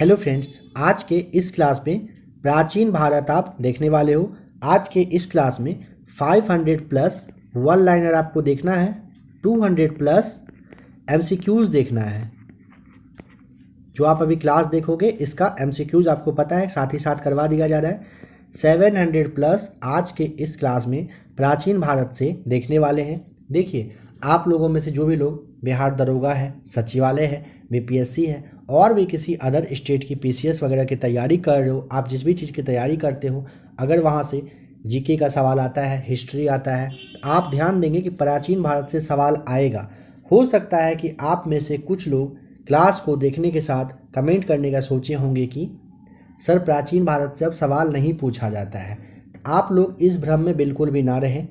Hello friends, आज के इस क्लास में प्राचीन भारत आप देखने वाले हो। आज के इस क्लास में 500 प्लस वन लाइनर आपको देखना है, 200 प्लस एमसीक्यूज देखना है। जो आप अभी क्लास देखोगे इसका एमसीक्यूज आपको पता है, साथ ही साथ करवा दिया जा रहा है। 700 प्लस आज के इस क्लास में प्राचीन भारत से देखने वाले हैं। देखिए, आप लोगों में से जो भी लोग बिहार दरोगा है, सचिवालय है, बीपीएससी है और भी किसी अदर स्टेट की पीसीएस वगैरह की तैयारी कर रहे हो, आप जिस भी चीज़ की तैयारी करते हो, अगर वहाँ से जीके का सवाल आता है, हिस्ट्री आता है, तो आप ध्यान देंगे कि प्राचीन भारत से सवाल आएगा। हो सकता है कि आप में से कुछ लोग क्लास को देखने के साथ कमेंट करने का सोचे होंगे कि सर प्राचीन भारत से अब सवाल नहीं पूछा जाता है। आप लोग इस भ्रम में बिल्कुल भी ना रहें।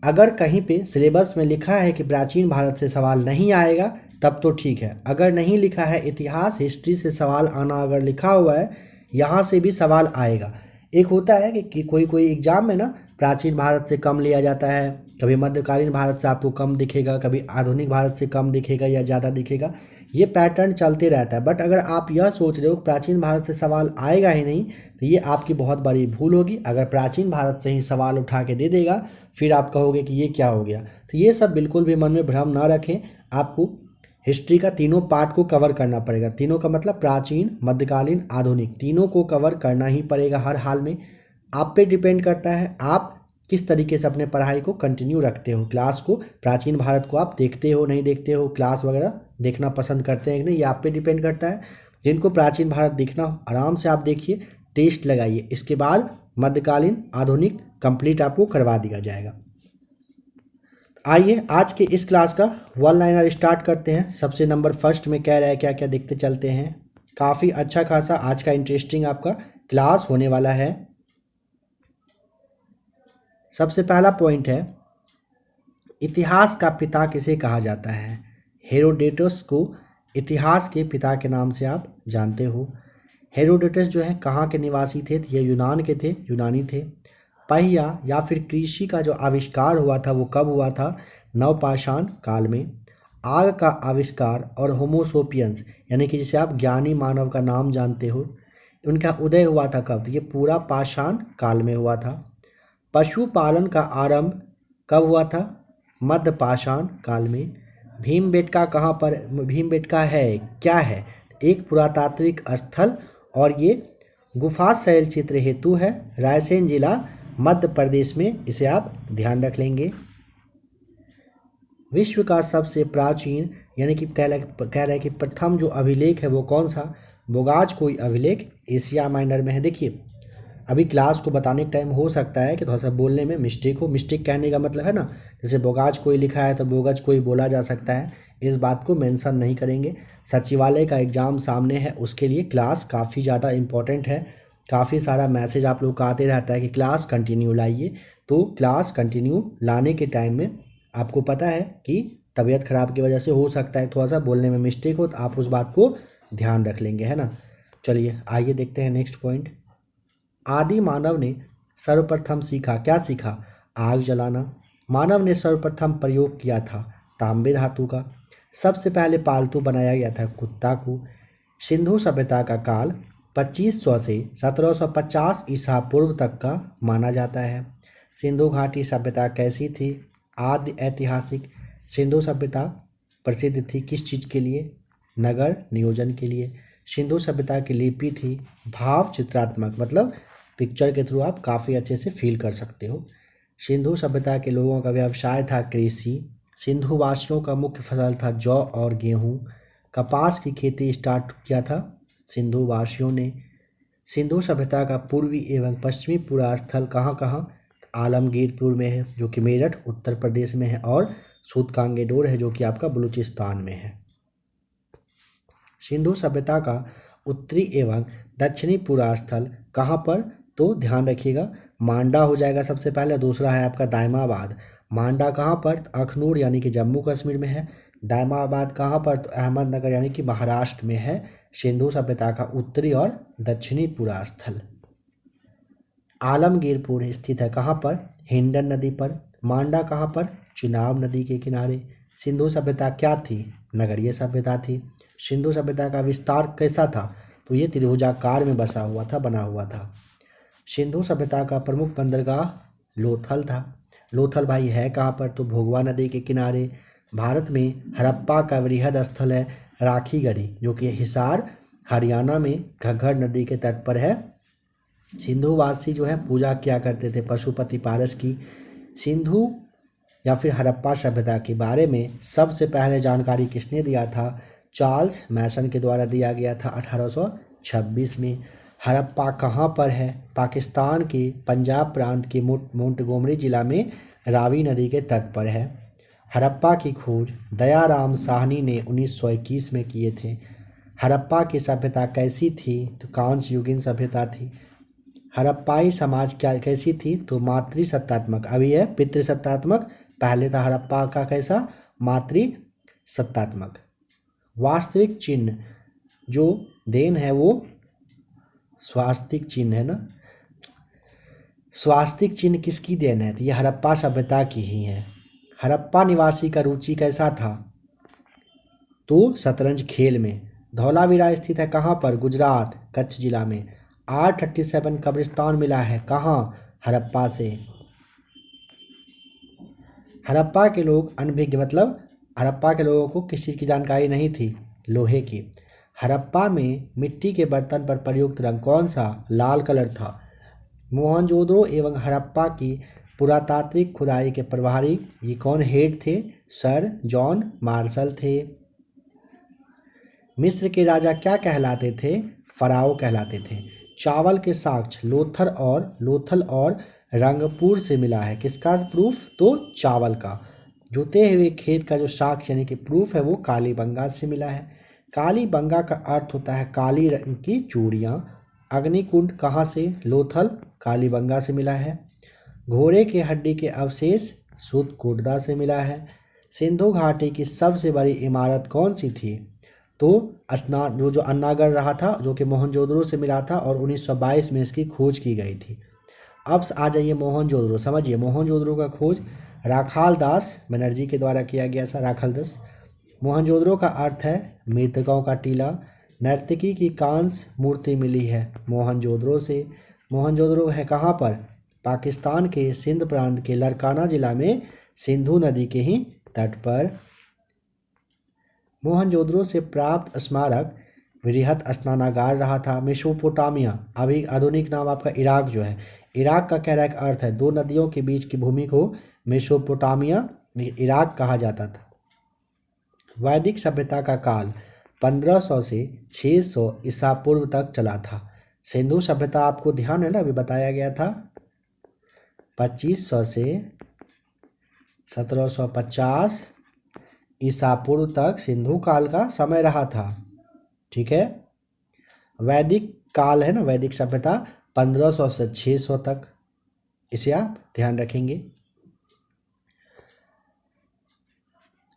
अगर कहीं पे सिलेबस में लिखा है कि प्राचीन भारत से सवाल नहीं आएगा तब तो ठीक है, अगर नहीं लिखा है, इतिहास हिस्ट्री से सवाल आना अगर लिखा हुआ है, यहाँ से भी सवाल आएगा। एक होता है कि कोई कोई एग्जाम में ना प्राचीन भारत से कम लिया जाता है, कभी मध्यकालीन भारत से आपको कम दिखेगा, कभी आधुनिक भारत से कम दिखेगा या ज़्यादा दिखेगा, ये पैटर्न चलते रहता है। बट अगर आप यह सोच रहे हो प्राचीन भारत से सवाल आएगा ही नहीं, तो ये आपकी बहुत बड़ी भूल होगी। अगर प्राचीन भारत से ही सवाल उठा के दे देगा, फिर आप कहोगे कि ये क्या हो गया। तो ये सब बिल्कुल भी मन में भ्रम ना रखें। आपको हिस्ट्री का तीनों पार्ट को कवर करना पड़ेगा। तीनों का मतलब प्राचीन, मध्यकालीन, आधुनिक, तीनों को कवर करना ही पड़ेगा हर हाल में। आप पे डिपेंड करता है आप किस तरीके से अपने पढ़ाई को कंटिन्यू रखते हो। क्लास को, प्राचीन भारत को आप देखते हो नहीं देखते हो, क्लास वगैरह देखना पसंद करते हैं कि नहीं, ये आप पे डिपेंड करता है। जिनको प्राचीन भारत देखना हो आराम से आप देखिए, टेस्ट लगाइए, इसके बाद मध्यकालीन, आधुनिक कंप्लीट आपको करवा दिया जाएगा। आइए आज के इस क्लास का वन लाइनर स्टार्ट करते हैं। सबसे नंबर फर्स्ट में कह रहा है, क्या क्या देखते चलते हैं। काफ़ी अच्छा खासा आज का इंटरेस्टिंग आपका क्लास होने वाला है। सबसे पहला पॉइंट है, इतिहास का पिता किसे कहा जाता है। हेरोडेटस को इतिहास के पिता के नाम से आप जानते हो। हेरोडेटस जो है कहाँ के निवासी थे, ये यूनान के थे, यूनानी थे। पहिया या फिर कृषि का जो आविष्कार हुआ था वो कब हुआ था, नवपाषाण काल में। आग का आविष्कार और होमोसोपियंस यानी कि जिसे आप ज्ञानी मानव का नाम जानते हो, उनका उदय हुआ था कब, ये पूरा पाषाण काल में हुआ था। पशुपालन का आरंभ कब हुआ था, मध्य पाषाण काल में। भीमबेटका कहाँ पर, भीमबेटका है क्या है, एक पुरातात्विक स्थल और ये गुफा शैल चित्र हेतु है, रायसेन जिला मध्य प्रदेश में, इसे आप ध्यान रख लेंगे। विश्व का सबसे प्राचीन यानी कि कह रहा है कि प्रथम जो अभिलेख है वो कौन सा, बोगाज कोई अभिलेख एशिया माइनर में है। देखिए, अभी क्लास को बताने के टाइम हो सकता है कि थोड़ा सा बोलने में मिस्टेक हो। मिस्टेक कहने का मतलब है ना, जैसे बोगाज कोई लिखा है तो बोगज कोई बोला जा सकता है, इस बात को मेंशन नहीं करेंगे। सचिवालय का एग्ज़ाम सामने है, उसके लिए क्लास काफ़ी ज़्यादा इम्पोर्टेंट है। काफ़ी सारा मैसेज आप लोग का आते रहता है कि क्लास कंटिन्यू लाइए, तो क्लास कंटिन्यू लाने के टाइम में आपको पता है कि तबीयत ख़राब की वजह से हो सकता है थोड़ा सा बोलने में मिस्टेक हो, तो आप उस बात को ध्यान रख लेंगे, है ना। चलिए आइए देखते हैं नेक्स्ट पॉइंट। आदि मानव ने सर्वप्रथम सीखा, क्या सीखा, आग जलाना। मानव ने सर्वप्रथम प्रयोग किया था तांबे धातु का। सबसे पहले पालतू बनाया गया था कुत्ता को। सिंधु सभ्यता का काल 2500 से 1750 ईसा पूर्व तक का माना जाता है। सिंधु घाटी सभ्यता कैसी थी, आदि ऐतिहासिक। सिंधु सभ्यता प्रसिद्ध थी किस चीज़ के लिए, नगर नियोजन के लिए। सिंधु सभ्यता की लिपि थी भाव चित्रात्मक, मतलब पिक्चर के थ्रू आप काफ़ी अच्छे से फील कर सकते हो। सिंधु सभ्यता के लोगों का व्यवसाय था कृषि। सिंधु वासियों का मुख्य फसल था जौ और गेहूँ। कपास की खेती स्टार्ट किया था सिंधु वासियों ने। सिंधु सभ्यता का पूर्वी एवं पश्चिमी पूरा स्थल कहाँ कहाँ, आलमगीरपुर में है जो कि मेरठ उत्तर प्रदेश में है, और सूतकांगेडोर है जो कि आपका बलूचिस्तान में है। सिंधु सभ्यता का उत्तरी एवं दक्षिणी पूरा स्थल कहाँ पर, तो ध्यान रखिएगा, मांडा हो जाएगा सबसे पहले, दूसरा है आपका दायमाबाद। मांडा कहाँ पर, अखनूर यानी कि जम्मू कश्मीर में है। दायमाबाद कहाँ पर, तो अहमदनगर यानी कि महाराष्ट्र में है। सिंधु सभ्यता का उत्तरी और दक्षिणी पूरा स्थल। आलमगीरपुर स्थित है कहाँ पर, हिंडन नदी पर। मांडा कहाँ पर, चिनाब नदी के किनारे। सिंधु सभ्यता क्या थी, नगरीय सभ्यता थी। सिंधु सभ्यता का विस्तार कैसा था, तो ये त्रिभुजाकार में बना हुआ था। सिंधु सभ्यता का प्रमुख बंदरगाह लोथल था। लोथल भाई है कहाँ पर, तो भोगवा नदी के किनारे। भारत में हड़प्पा का वृहद स्थल है राखीगढ़ी, जो कि हिसार हरियाणा में घग्गर नदी के तट पर है। सिंधुवासी जो है पूजा किया करते थे पशुपति पारस की। सिंधु या फिर हड़प्पा सभ्यता के बारे में सबसे पहले जानकारी किसने दिया था? चार्ल्स मैसन के द्वारा दिया गया था 1826 में। हड़प्पा कहाँ पर है? पाकिस्तान के पंजाब प्रांत के मोंटगोमरी जिला में रावी नदी के तट पर है। हड़प्पा की खोज दयाराम साहनी ने 1921 में किए थे। हड़प्पा की सभ्यता कैसी थी? तो कांस्य युगीन सभ्यता थी। हड़प्पाई समाज क्या कैसी थी? तो मातृसत्तात्मक। अभी है पितृसत्तात्मक, पहले था हड़प्पा का कैसा? मातृसत्तात्मक। वास्तविक चिन्ह जो देन है वो स्वास्तिक चिन्ह है ना। स्वास्तिक चिन्ह किसकी देन है? तो ये हड़प्पा सभ्यता की ही है। हड़प्पा निवासी का रुचि कैसा था? तो शतरंज खेल में। धौलावीरा स्थित है कहाँ पर? गुजरात, कच्छ जिला में। R37 कब्रिस्तान मिला है कहाँ? हड़प्पा से। हड़प्पा के लोग अनभिज्ञ, मतलब हड़प्पा के लोगों को किस चीज़ की जानकारी नहीं थी? लोहे की। हड़प्पा में मिट्टी के बर्तन पर प्रयुक्त रंग कौन सा? लाल कलर था। मोहनजोदड़ो एवं हड़प्पा की पुरातात्विक खुदाई के प्रभारी ये कौन हेड थे? सर जॉन मार्शल थे। मिस्र के राजा क्या कहलाते थे? फराओ कहलाते थे। चावल के साक्ष्य लोथल और रंगपुर से मिला है। किसका प्रूफ? तो चावल का। जोते हुए खेत का जो साक्ष्य यानी कि प्रूफ है वो कालीबंगा से मिला है। कालीबंगा का अर्थ होता है काली रंग की चूड़ियाँ। अग्निकुंड कहाँ से? लोथल, कालीबंगा से मिला है। घोड़े की हड्डी के अवशेष सुतकोटदा से मिला है। सिंधु घाटी की सबसे बड़ी इमारत कौन सी थी? तो स्नान जो अन्नागढ़ रहा था, जो कि मोहनजोदड़ो से मिला था और 1922 में इसकी खोज की गई थी। अब आ जाइए मोहनजोदड़ो, समझिए मोहनजोदड़ो का खोज राखाल दास बनर्जी के द्वारा किया गया था। राखाल दास। मोहनजोदड़ो का अर्थ है मृतकों का टीला। नर्तकी की कांस्य मूर्ति मिली है मोहनजोदड़ो से। मोहनजोदड़ो है कहाँ पर? पाकिस्तान के सिंध प्रांत के लड़काना जिला में सिंधु नदी के ही तट पर। मोहनजोदड़ो से प्राप्त स्मारक वृहत स्नानागार रहा था। मेसोपोटामिया, अभी आधुनिक नाम आपका इराक जो है। इराक का कह रहा है अर्थ है दो नदियों के बीच की भूमि को मेसोपोटामिया इराक कहा जाता था। वैदिक सभ्यता का काल 1500 से 600 ईसा पूर्व तक चला था। सिंधु सभ्यता आपको ध्यान है ना, अभी बताया गया था 2500 से 1750 ईसा पूर्व तक सिंधु काल का समय रहा था। ठीक है। वैदिक काल है ना, वैदिक सभ्यता 1500 से 600 तक, इसे आप ध्यान रखेंगे।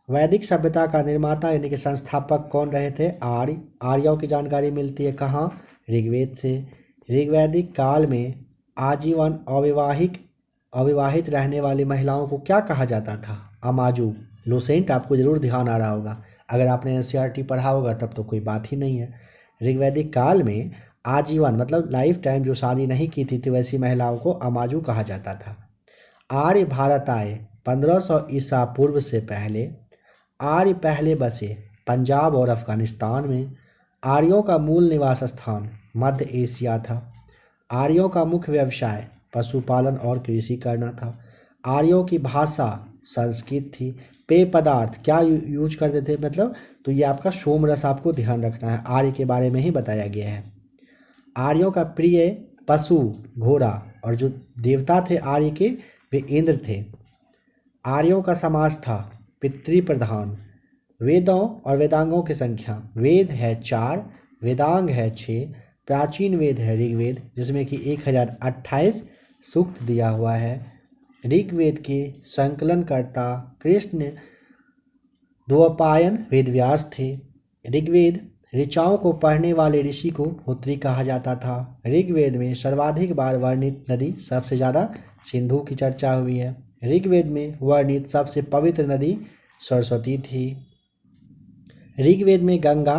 वैदिक सभ्यता का निर्माता यानी कि संस्थापक कौन रहे थे? आर्य। आर्यों की जानकारी मिलती है कहाँ? ऋग्वेद से। ऋग्वैदिक काल में आजीवन अविवाहित रहने वाली महिलाओं को क्या कहा जाता था? अमाजू। लुसेंट आपको जरूर ध्यान आ रहा होगा, अगर आपने एनसीईआरटी पढ़ा होगा तब तो कोई बात ही नहीं है। ऋग्वैदिक काल में आजीवन मतलब लाइफ टाइम जो शादी नहीं की थी वैसी महिलाओं को अमाजू कहा जाता था। आर्य भारत आए 1500 ईसा पूर्व से पहले। आर्य पहले बसे पंजाब और अफगानिस्तान में। आर्यों का मूल निवास स्थान मध्य एशिया था। आर्यों का मुख्य व्यवसाय पशुपालन और कृषि करना था। आर्यों की भाषा संस्कृत थी। पेय पदार्थ क्या यूज करते थे मतलब, तो ये आपका सोमरस आपको ध्यान रखना है, आर्य के बारे में ही बताया गया है। आर्यों का प्रिय पशु घोड़ा और जो देवता थे आर्य के वे इंद्र थे। आर्यों का समाज था पितृ प्रधान। वेदों और वेदांगों की संख्या, वेद है 4, वेदांग है 6। प्राचीन वेद है ऋग्वेद जिसमें कि 1028 सूक्त दिया हुआ है। ऋग्वेद के संकलनकर्ता कृष्ण द्वैपायन वेदव्यास थे। ऋग्वेद ऋचाओं को पढ़ने वाले ऋषि को होत्री कहा जाता था। ऋग्वेद में सर्वाधिक बार वर्णित नदी सबसे ज़्यादा सिंधु की चर्चा हुई है। ऋग्वेद में वर्णित सबसे पवित्र नदी सरस्वती थी। ऋग्वेद में गंगा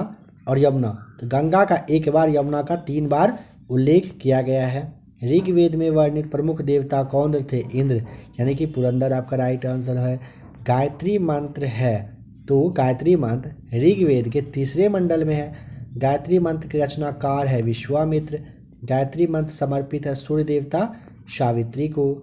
और यमुना तो गंगा का 1 बार, यमुना का 3 बार उल्लेख किया गया है। ऋग्वेद में वर्णित प्रमुख देवता कौन थे? इंद्र, यानी कि पुरंदर आपका राइट आंसर है। गायत्री मंत्र है, तो गायत्री मंत्र ऋग्वेद के 3रे मंडल में है। गायत्री मंत्र के रचनाकार है विश्वामित्र। गायत्री मंत्र समर्पित है सूर्य देवता सावित्री को।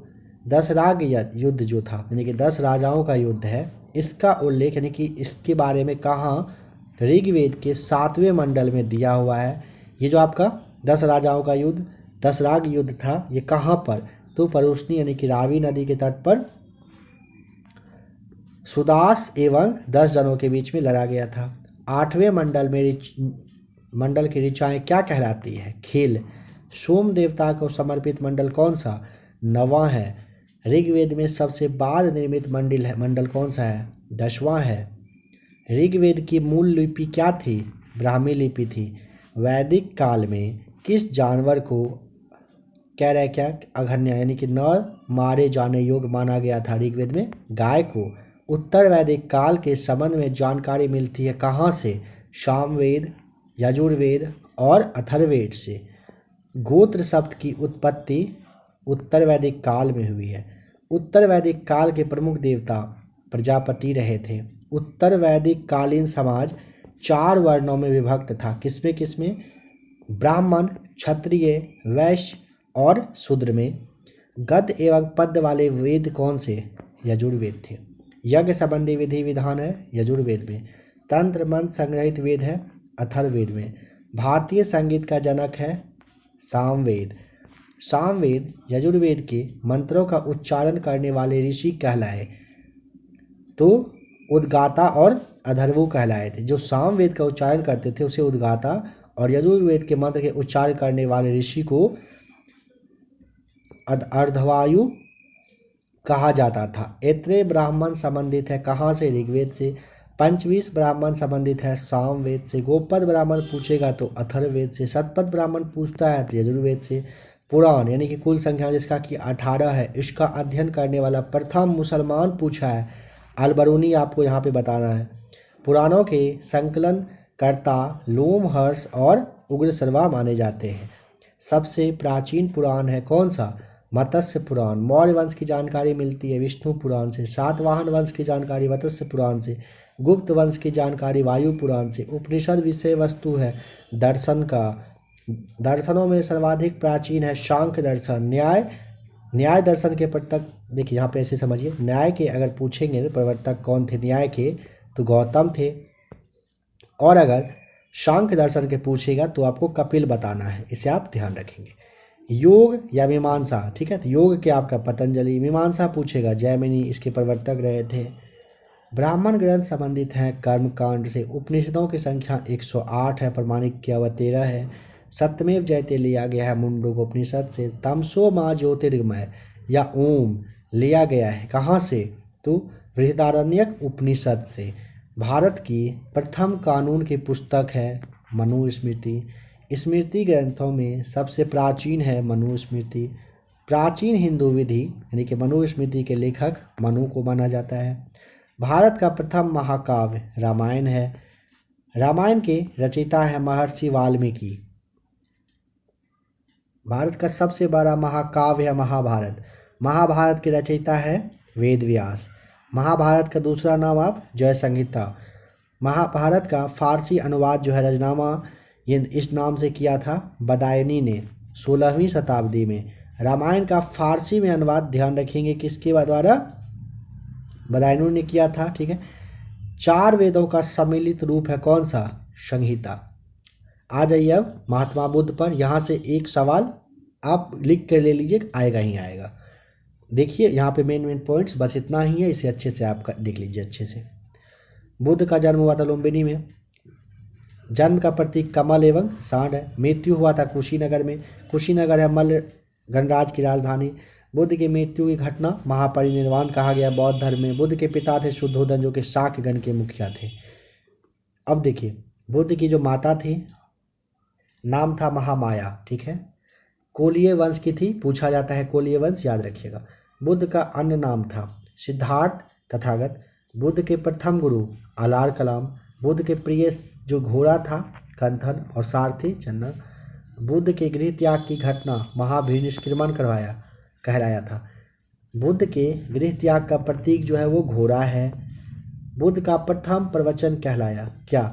10 राग युद्ध जो था, यानी कि 10 राजाओं का युद्ध है, इसका उल्लेख यानी कि इसके बारे में कहाँ? ऋग्वेद के 7वें मंडल में दिया हुआ है। ये जो आपका 10 राजाओं का युद्ध, 10 राग युद्ध था, ये कहाँ पर? तो परुष्णी यानी कि रावी नदी के तट पर सुदास एवं 10 जनों के बीच में लड़ा गया था। 8वें मंडल की ऋचाएँ क्या कहलाती है? खेल। सोम देवता को समर्पित मंडल कौन सा? 9वां है। ऋग्वेद में सबसे बाद निर्मित मंडल कौन सा है? 10वां है। ऋग्वेद की मूल लिपि क्या थी? ब्राह्मी लिपि थी। वैदिक काल में किस जानवर को कह रहा है क्या? अघन्य, यानी कि न मारे जाने योग्य माना गया था ऋग्वेद में? गाय को। उत्तर वैदिक काल के संबंध में जानकारी मिलती है कहाँ से? सामवेद, यजुर्वेद और अथर्ववेद से। गोत्र शब्द की उत्पत्ति उत्तर वैदिक काल में हुई है। उत्तर वैदिक काल के प्रमुख देवता प्रजापति रहे थे। उत्तर वैदिक कालीन समाज 4 वर्णों में विभक्त था। किसमें किसमें? ब्राह्मण, क्षत्रिय, वैश्य और शूद्र में। गद्य एवं पद्य वाले वेद कौन से? यजुर्वेद थे। यज्ञ संबंधी विधि विधान है यजुर्वेद में। तंत्र मंत्र संग्रहित वेद है अथर्ववेद में। भारतीय संगीत का जनक है सामवेद। सामवेद यजुर्वेद के मंत्रों का उच्चारण करने वाले ऋषि कहलाए, तो उद्गाता और अथर्वु कहलाए थे। जो सामवेद का उच्चारण करते थे उसे उद्गाता, और यजुर्वेद के मंत्र के उच्चारण करने वाले ऋषि को अर्धवायु कहा जाता था। ऐत्रेय ब्राह्मण संबंधित है कहाँ से? ऋग्वेद से। पंचविंश ब्राह्मण संबंधित है सामवेद से। गोपद ब्राह्मण पूछेगा तो अथर्ववेद से। शतपथ ब्राह्मण पूछता है तो यजुर्वेद से। पुराण यानी कि कुल संख्या जिसका कि 18 है, इसका अध्ययन करने वाला प्रथम मुसलमान पूछा है अलबरूनी, आपको यहाँ पे बताना है। पुराणों के संकलन कर्ता लोमहर्ष और उग्रश्रवा माने जाते हैं। सबसे प्राचीन पुराण है कौन सा? मत्स्य पुराण। मौर्य वंश की जानकारी मिलती है विष्णु पुराण से। सातवाहन वंश की जानकारी मत्स्य पुराण से। गुप्त वंश की जानकारी वायु पुराण से। उपनिषद विषय वस्तु है दर्शन का। दर्शनों में सर्वाधिक प्राचीन है सांख्य दर्शन। न्याय दर्शन के प्रवर्तक, देखिए यहाँ पे ऐसे समझिए, न्याय के अगर पूछेंगे तो प्रवर्तक कौन थे न्याय के? तो गौतम थे। और अगर सांख्य दर्शन के पूछेगा तो आपको कपिल बताना है, इसे आप ध्यान रखेंगे। योग या मीमांसा, ठीक है, तो योग के आपका पतंजलि। मीमांसा पूछेगा जैमिनी, इसके प्रवर्तक रहे थे। ब्राह्मण ग्रंथ संबंधित हैं कर्मकांड से। उपनिषदों की संख्या 108 है, प्रमाणिक की 13 है। सत्यमेव जयते लिया गया है मुंडक उपनिषद से। तमसो माँ ज्योतिर्गमय या ओम लिया गया है कहाँ से? तो बृहदारण्यक उपनिषद से। भारत की प्रथम कानून की पुस्तक है मनुस्मृति। स्मृति ग्रंथों में सबसे प्राचीन है मनुस्मृति। प्राचीन हिंदू विधि यानी कि मनुस्मृति के लेखक मनु को माना जाता है। भारत का प्रथम महाकाव्य रामायण है। रामायण के रचयिता है महर्षि वाल्मीकि। भारत का सबसे बड़ा महाकाव्य है महाभारत। महाभारत के रचयिता है वेद व्यास। महाभारत का दूसरा नाम आप जय संहिता। महाभारत का फारसी अनुवाद जो है रजनामा, ये इस नाम से किया था बदायनी ने 16वीं शताब्दी में। रामायण का फारसी में अनुवाद ध्यान रखेंगे किसके द्वारा? बदायनी ने किया था, ठीक है। 4 वेदों का सम्मिलित रूप है कौन सा? संहिता। आ जाइए अब महात्मा बुद्ध पर। यहाँ से एक सवाल आप लिख कर ले लीजिए, आएगा ही आएगा। देखिए यहाँ पे मेन पॉइंट्स बस इतना ही है, इसे अच्छे से आप देख लीजिए अच्छे से। बुद्ध का जन्म हुआ था लुम्बिनी में। जन्म का प्रतीक कमल एवं सांड है। मृत्यु हुआ था कुशीनगर में। कुशीनगर है मल्ल गणराज की राजधानी। बुद्ध की मृत्यु की घटना महापरिनिर्वाण कहा गया बौद्ध धर्म में। बुद्ध के पिता थे शुद्धोधन जो कि शाक्यगण के मुखिया थे। अब देखिए बुद्ध की जो माता थी नाम था महामाया, ठीक है। कोलीय वंश की थी, पूछा जाता है कोलीय वंश, याद रखिएगा। बुद्ध का अन्य नाम था सिद्धार्थ तथागत। बुद्ध के प्रथम गुरु अलार कलाम। बुद्ध के प्रिय जो घोड़ा था कंथन और सारथी चन्ना। बुद्ध के गृह त्याग की घटना महावीर निष्क्रमण कहलाया था। बुद्ध के गृह त्याग का प्रतीक जो है वो घोड़ा है। बुद्ध का प्रथम प्रवचन कहलाया क्या?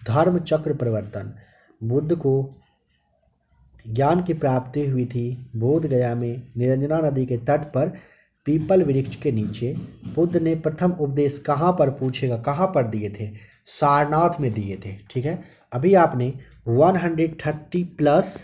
धर्म चक्र प्रवर्तन। बुद्ध को ज्ञान की प्राप्ति हुई थी बोध गया में निरंजना नदी के तट पर पीपल वृक्ष के नीचे। बुद्ध ने प्रथम उपदेश कहाँ पर पूछेगा, कहाँ पर दिए थे? सारनाथ में दिए थे। ठीक है, अभी आपने 130 प्लस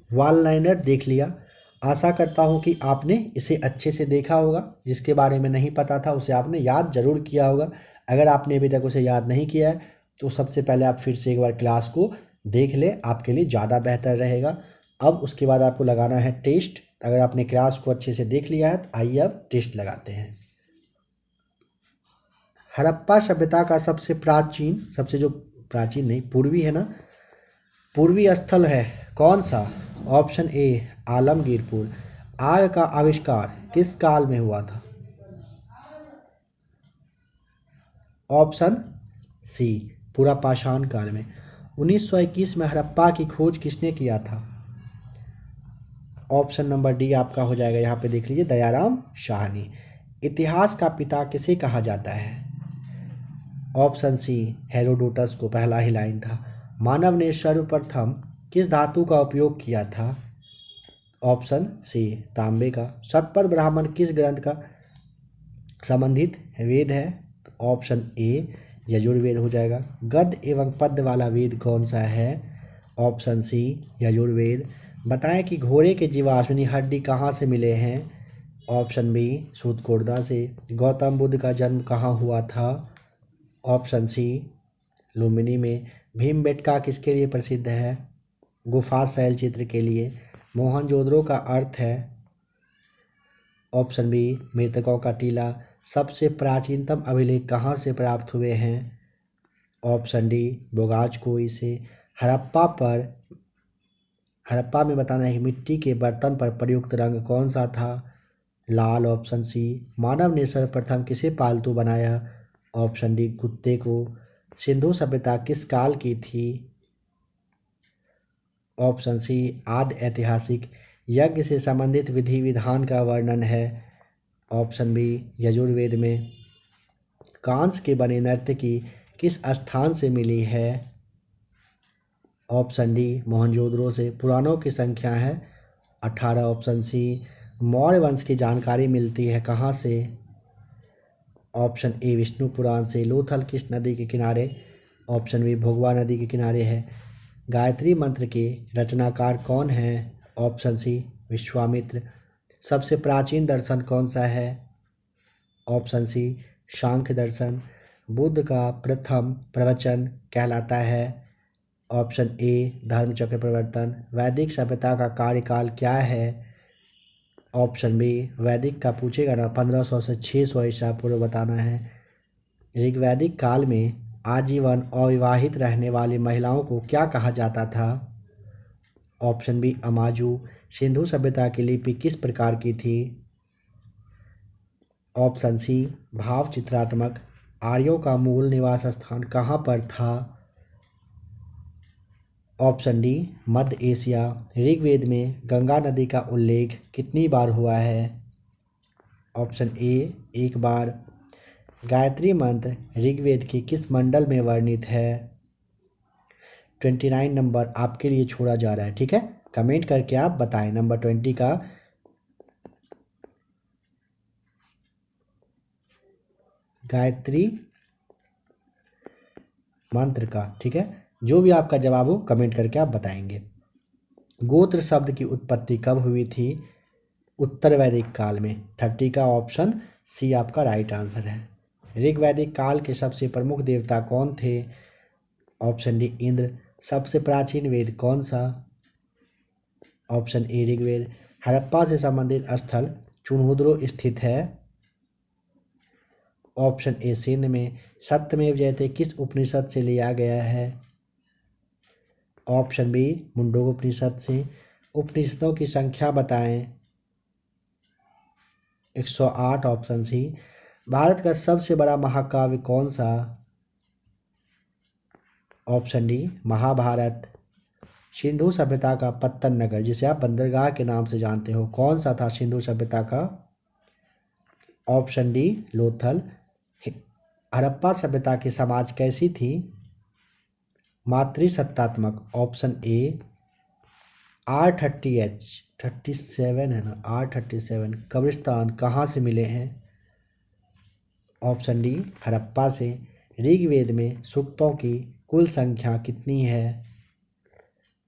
वन लाइनर देख लिया। आशा करता हूँ कि आपने इसे अच्छे से देखा होगा। जिसके बारे में नहीं पता था उसे आपने याद जरूर किया होगा। अगर आपने अभी तक उसे याद नहीं किया है तो सबसे पहले आप फिर से एक बार क्लास को देख लें, आपके लिए ज़्यादा बेहतर रहेगा। अब उसके बाद आपको लगाना है टेस्ट। अगर आपने क्लास को अच्छे से देख लिया है तो आइए अब टेस्ट लगाते हैं। हड़प्पा सभ्यता का सबसे प्राचीन नहीं, पूर्वी है ना, पूर्वी स्थल है कौन सा? Option A Alamgirpur. आग का आविष्कार किस काल में हुआ था? ऑप्शन सी पुरापाषाण काल में। 1921 में हड़प्पा की खोज किसने किया था? ऑप्शन नंबर डी आपका हो जाएगा। यहाँ पे देख लीजिए, दयाराम साहनी। इतिहास का पिता किसे कहा जाता है? ऑप्शन सी हेरोडोटस को, पहला ही लाइन था। मानव ने सर्वप्रथम किस धातु का उपयोग किया था? ऑप्शन सी तांबे का। शतपथ ब्राह्मण किस ग्रंथ का संबंधित वेद है? ऑप्शन ए यजुर्वेद हो जाएगा। गद्य एवं पद्य वाला वेद कौन सा है? Option C Yajurveda. बताएं कि घोड़े के जीवाश्म हड्डी कहाँ से मिले हैं? ऑप्शन बी सूतकोड़दा से। गौतम बुद्ध का जन्म कहाँ हुआ था? ऑप्शन सी लुम्बिनी में। भीमबेटका किसके लिए प्रसिद्ध है? गुफा शैल चित्र के लिए। मोहनजोदड़ो का अर्थ है? ऑप्शन बी मृतकों का टीला। सबसे प्राचीनतम अभिलेख कहाँ से प्राप्त हुए हैं? ऑप्शन डी बोगाजकोई से। हड़प्पा में बताना है कि मिट्टी के बर्तन पर प्रयुक्त रंग कौन सा था? लाल। Option C. मानव ने सर्वप्रथम किसे पालतू बनाया? ऑप्शन डी कुत्ते को। सिंधु सभ्यता किस काल की थी? ऑप्शन सी आदि ऐतिहासिक। यज्ञ से संबंधित विधि विधान का वर्णन है? ऑप्शन बी यजुर्वेद में। कांस्य के बने नर्तकी किस स्थान से मिली है? ऑप्शन डी मोहनजोदड़ो से। पुराणों की संख्या है 18। Option C. मौर्य वंश की जानकारी मिलती है कहाँ से? ऑप्शन ए विष्णु पुराण से। लोथल किस नदी के किनारे? ऑप्शन बी भोगवा नदी के किनारे है। गायत्री मंत्र के रचनाकार कौन है? Option C Vishwamitra. सबसे प्राचीन दर्शन कौन सा है? ऑप्शन सी सांख्य दर्शन। बुद्ध का प्रथम प्रवचन कहलाता है? ऑप्शन ए धर्मचक्र प्रवर्तन। वैदिक सभ्यता का कार्यकाल क्या है? ऑप्शन बी वैदिक का पूछेगा ना 1500 से 600 ईसा पूर्व बताना है। ऋग्वैदिक काल में आजीवन अविवाहित रहने वाली महिलाओं को क्या कहा जाता था? Option B अमाजू। सिंधु सभ्यता की लिपि किस प्रकार की थी? ऑप्शन सी भाव चित्रात्मक। आर्यों का मूल निवास स्थान कहाँ पर था? ऑप्शन डी मध्य एशिया। ऋग्वेद में गंगा नदी का उल्लेख कितनी बार हुआ है? ऑप्शन ए एक बार। गायत्री मंत्र ऋग्वेद के किस मंडल में वर्णित है? 29 नंबर आपके लिए छोड़ा जा रहा है। ठीक है, कमेंट करके आप बताएं नंबर 20 का गायत्री मंत्र का। ठीक है, जो भी आपका जवाब हो कमेंट करके आप बताएंगे। गोत्र शब्द की उत्पत्ति कब हुई थी? उत्तर वैदिक काल में। 30 का ऑप्शन सी आपका राइट आंसर है। ऋग्वैदिक काल के सबसे प्रमुख देवता कौन थे? Option D Indra. सबसे प्राचीन वेद कौन सा? Option A Rigveda. हड़प्पा से संबंधित स्थल चुनहुद्रो स्थित है? ऑप्शन ए सिंध में। सत्यमेव जयते किस उपनिषद से लिया गया है? ऑप्शन बी मुंडकोपनिषद से। उपनिषदों की संख्या बताएं। 108। Option C. भारत का सबसे बड़ा महाकाव्य कौन सा? Option D Mahabharat. सिंधु सभ्यता का पत्तन नगर, जिसे आप बंदरगाह के नाम से जानते हो, कौन सा था सिंधु सभ्यता का? Option D Lothal. हड़प्पा सभ्यता की समाज कैसी थी? मातृसत्तात्मक। ऑप्शन ए R30H 37 है ना, R37। कब्रिस्तान कहाँ से मिले हैं? ऑप्शन डी हड़प्पा से। ऋग्वेद में सूक्तों की कुल संख्या कितनी है?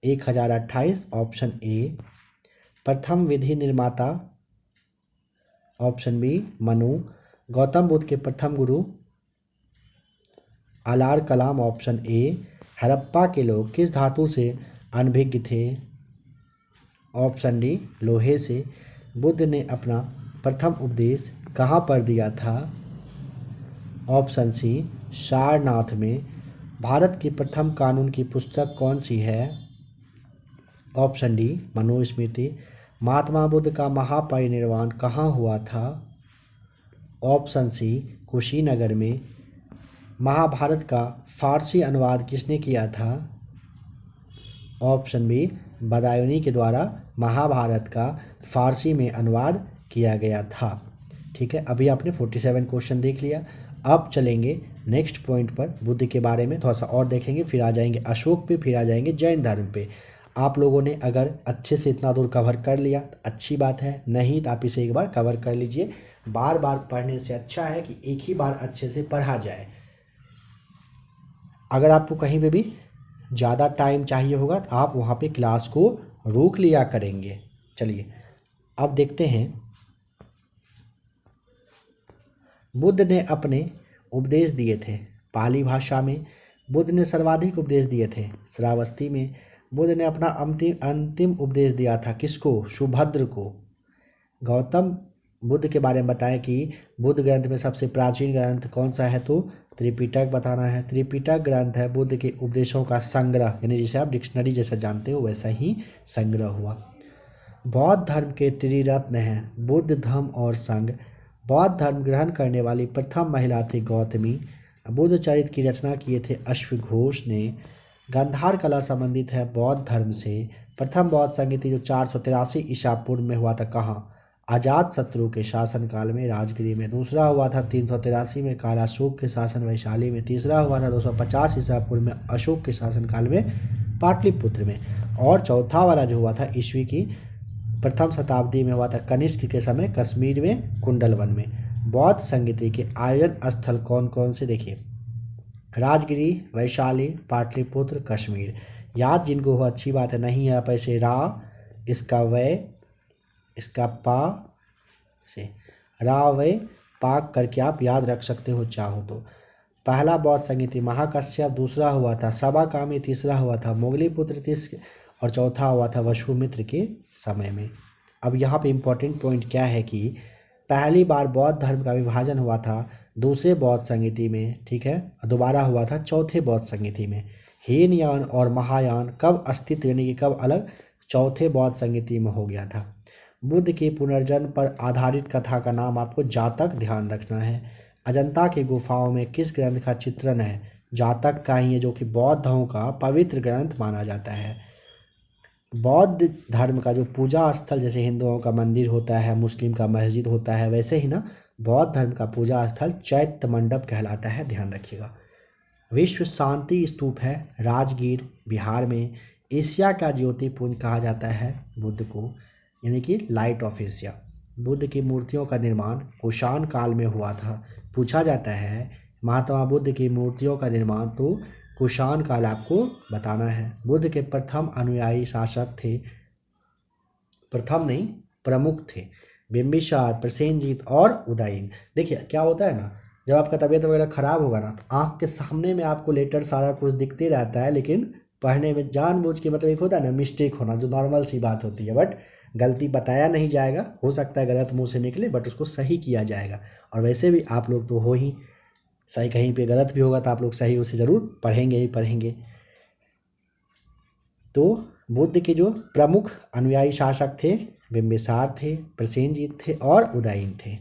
1028। Option A. प्रथम विधि निर्माता? Option B Manu. गौतम बुद्ध के प्रथम गुरु? अलार कलाम। Option A. हड़प्पा के लोग किस धातु से अनभिज्ञ थे? ऑप्शन डी लोहे से। बुद्ध ने अपना प्रथम उपदेश कहाँ पर दिया था? ऑप्शन सी सारनाथ में। भारत की प्रथम कानून की पुस्तक कौन सी है? Option D Manusmriti. महात्मा बुद्ध का महापरिनिर्वाण कहाँ हुआ था? ऑप्शन सी कुशीनगर में। महाभारत का फारसी अनुवाद किसने किया था? ऑप्शन बी बदायूनी के द्वारा महाभारत का फारसी में अनुवाद किया गया था। ठीक है, अभी आपने 47 क्वेश्चन देख लिया। अब चलेंगे नेक्स्ट पॉइंट पर, बुद्ध के बारे में थोड़ा सा और देखेंगे, फिर आ जाएंगे अशोक पे, फिर आ जाएंगे जैन धर्म पे। आप लोगों ने अगर अच्छे से इतना दूर कवर कर लिया तो अच्छी बात है, नहीं तो आप इसे एक बार कवर कर लीजिए। बार बार पढ़ने से अच्छा है कि एक ही बार अच्छे से पढ़ा जाए। अगर आपको कहीं पे भी ज़्यादा टाइम चाहिए होगा तो आप वहाँ पे क्लास को रोक लिया करेंगे। चलिए अब देखते हैं, बुद्ध ने अपने उपदेश दिए थे पाली भाषा में। बुद्ध ने सर्वाधिक उपदेश दिए थे श्रावस्ती में। बुद्ध ने अपना अंतिम उपदेश दिया था किसको? सुभद्र को। गौतम बुद्ध के बारे में बताएं कि बुद्ध ग्रंथ में सबसे प्राचीन ग्रंथ कौन सा है? तो त्रिपिटक बताना है। त्रिपिटक ग्रंथ है बुद्ध के उपदेशों का संग्रह, यानी जिसे आप डिक्शनरी जैसा जानते हो वैसा ही संग्रह हुआ। बौद्ध धर्म के त्रिरत्न हैं बुद्ध, धम्म और संघ। बौद्ध धर्म ग्रहण करने वाली प्रथम महिला थी गौतमी। बुद्ध चरित्र की रचना किए थे अश्वघोष ने। गांधार कला संबंधित है बौद्ध धर्म से। प्रथम बौद्ध संगीति जो 483 ईसा पूर्व में हुआ था कहाँ? अजात शत्रु के शासनकाल में राजगिरी में। दूसरा हुआ था 383 में कालाशोक के शासन वैशाली में। तीसरा हुआ था 250 ईसा पूर्व में अशोक के शासनकाल में पाटलिपुत्र में। और चौथा वाला जो हुआ था ईस्वी की प्रथम शताब्दी में हुआ था कनिष्क के समय कश्मीर में कुंडलवन में। बौद्ध संगीति के आयोजन स्थल कौन कौन से? देखिए राजगिरी, वैशाली, पाटलिपुत्र, कश्मीर। याद जिनको हो अच्छी बात है, नहीं है आप ऐसे रा, इसका वै, इसका पा से रा वै पाक करके आप याद रख सकते हो चाहो तो। पहला बौद्ध संगीति महाकश्यप, दूसरा हुआ था सबाकामी, तीसरा हुआ था मोगलीपुत्र और चौथा हुआ था वसुमित्र के समय में। अब यहाँ पे इम्पोर्टेंट पॉइंट क्या है कि पहली बार बौद्ध धर्म का विभाजन हुआ था दूसरे बौद्ध संगीति में, ठीक है, दोबारा हुआ था चौथे बौद्ध संगीति में। हीनयान और महायान कब अस्तित्व यानी कि कब अलग? चौथे बौद्ध संगीति में हो गया था। बुद्ध के पुनर्जन्म पर आधारित कथा का नाम आपको जातक ध्यान रखना है। अजंता की गुफाओं में किस ग्रंथ का चित्रण है? जातक का ही है, जो कि बौद्धों का पवित्र ग्रंथ माना जाता है। बौद्ध धर्म का जो पूजा स्थल, जैसे हिंदुओं का मंदिर होता है, मुस्लिम का मस्जिद होता है, वैसे ही ना बौद्ध धर्म का पूजा स्थल चैत्य मंडप कहलाता है, ध्यान रखिएगा। विश्व शांति स्तूप है राजगीर बिहार में। एशिया का ज्योतिपुंज कहा जाता है बुद्ध को, यानी कि लाइट ऑफ एशिया। बुद्ध की मूर्तियों का निर्माण कुषाण काल में हुआ था। पूछा जाता है महात्मा बुद्ध की मूर्तियों का निर्माण तो कुषाण काल आपको बताना है। बुद्ध के प्रथम अनुयायी शासक थे, प्रथम नहीं प्रमुख थे, बिंबिसार, प्रसेनजीत और उदयन। देखिए क्या होता है ना, जब आपका तबीयत वगैरह खराब होगा ना तो आँख के सामने में आपको लेटर सारा कुछ दिखते रहता है, लेकिन पढ़ने में जानबूझ के मतलब एक होता है ना मिस्टेक होना, जो नॉर्मल सी बात होती है, बट गलती बताया नहीं जाएगा, हो सकता है गलत मुंह से निकले बट उसको सही किया जाएगा। और वैसे भी आप लोग तो हो ही सही, कहीं पे गलत भी होगा तो आप लोग सही उसे ज़रूर पढ़ेंगे ही पढ़ेंगे। तो बुद्ध के जो प्रमुख अनुयायी शासक थे बिंबिसार थे, प्रसेनजीत थे और उदयन थे।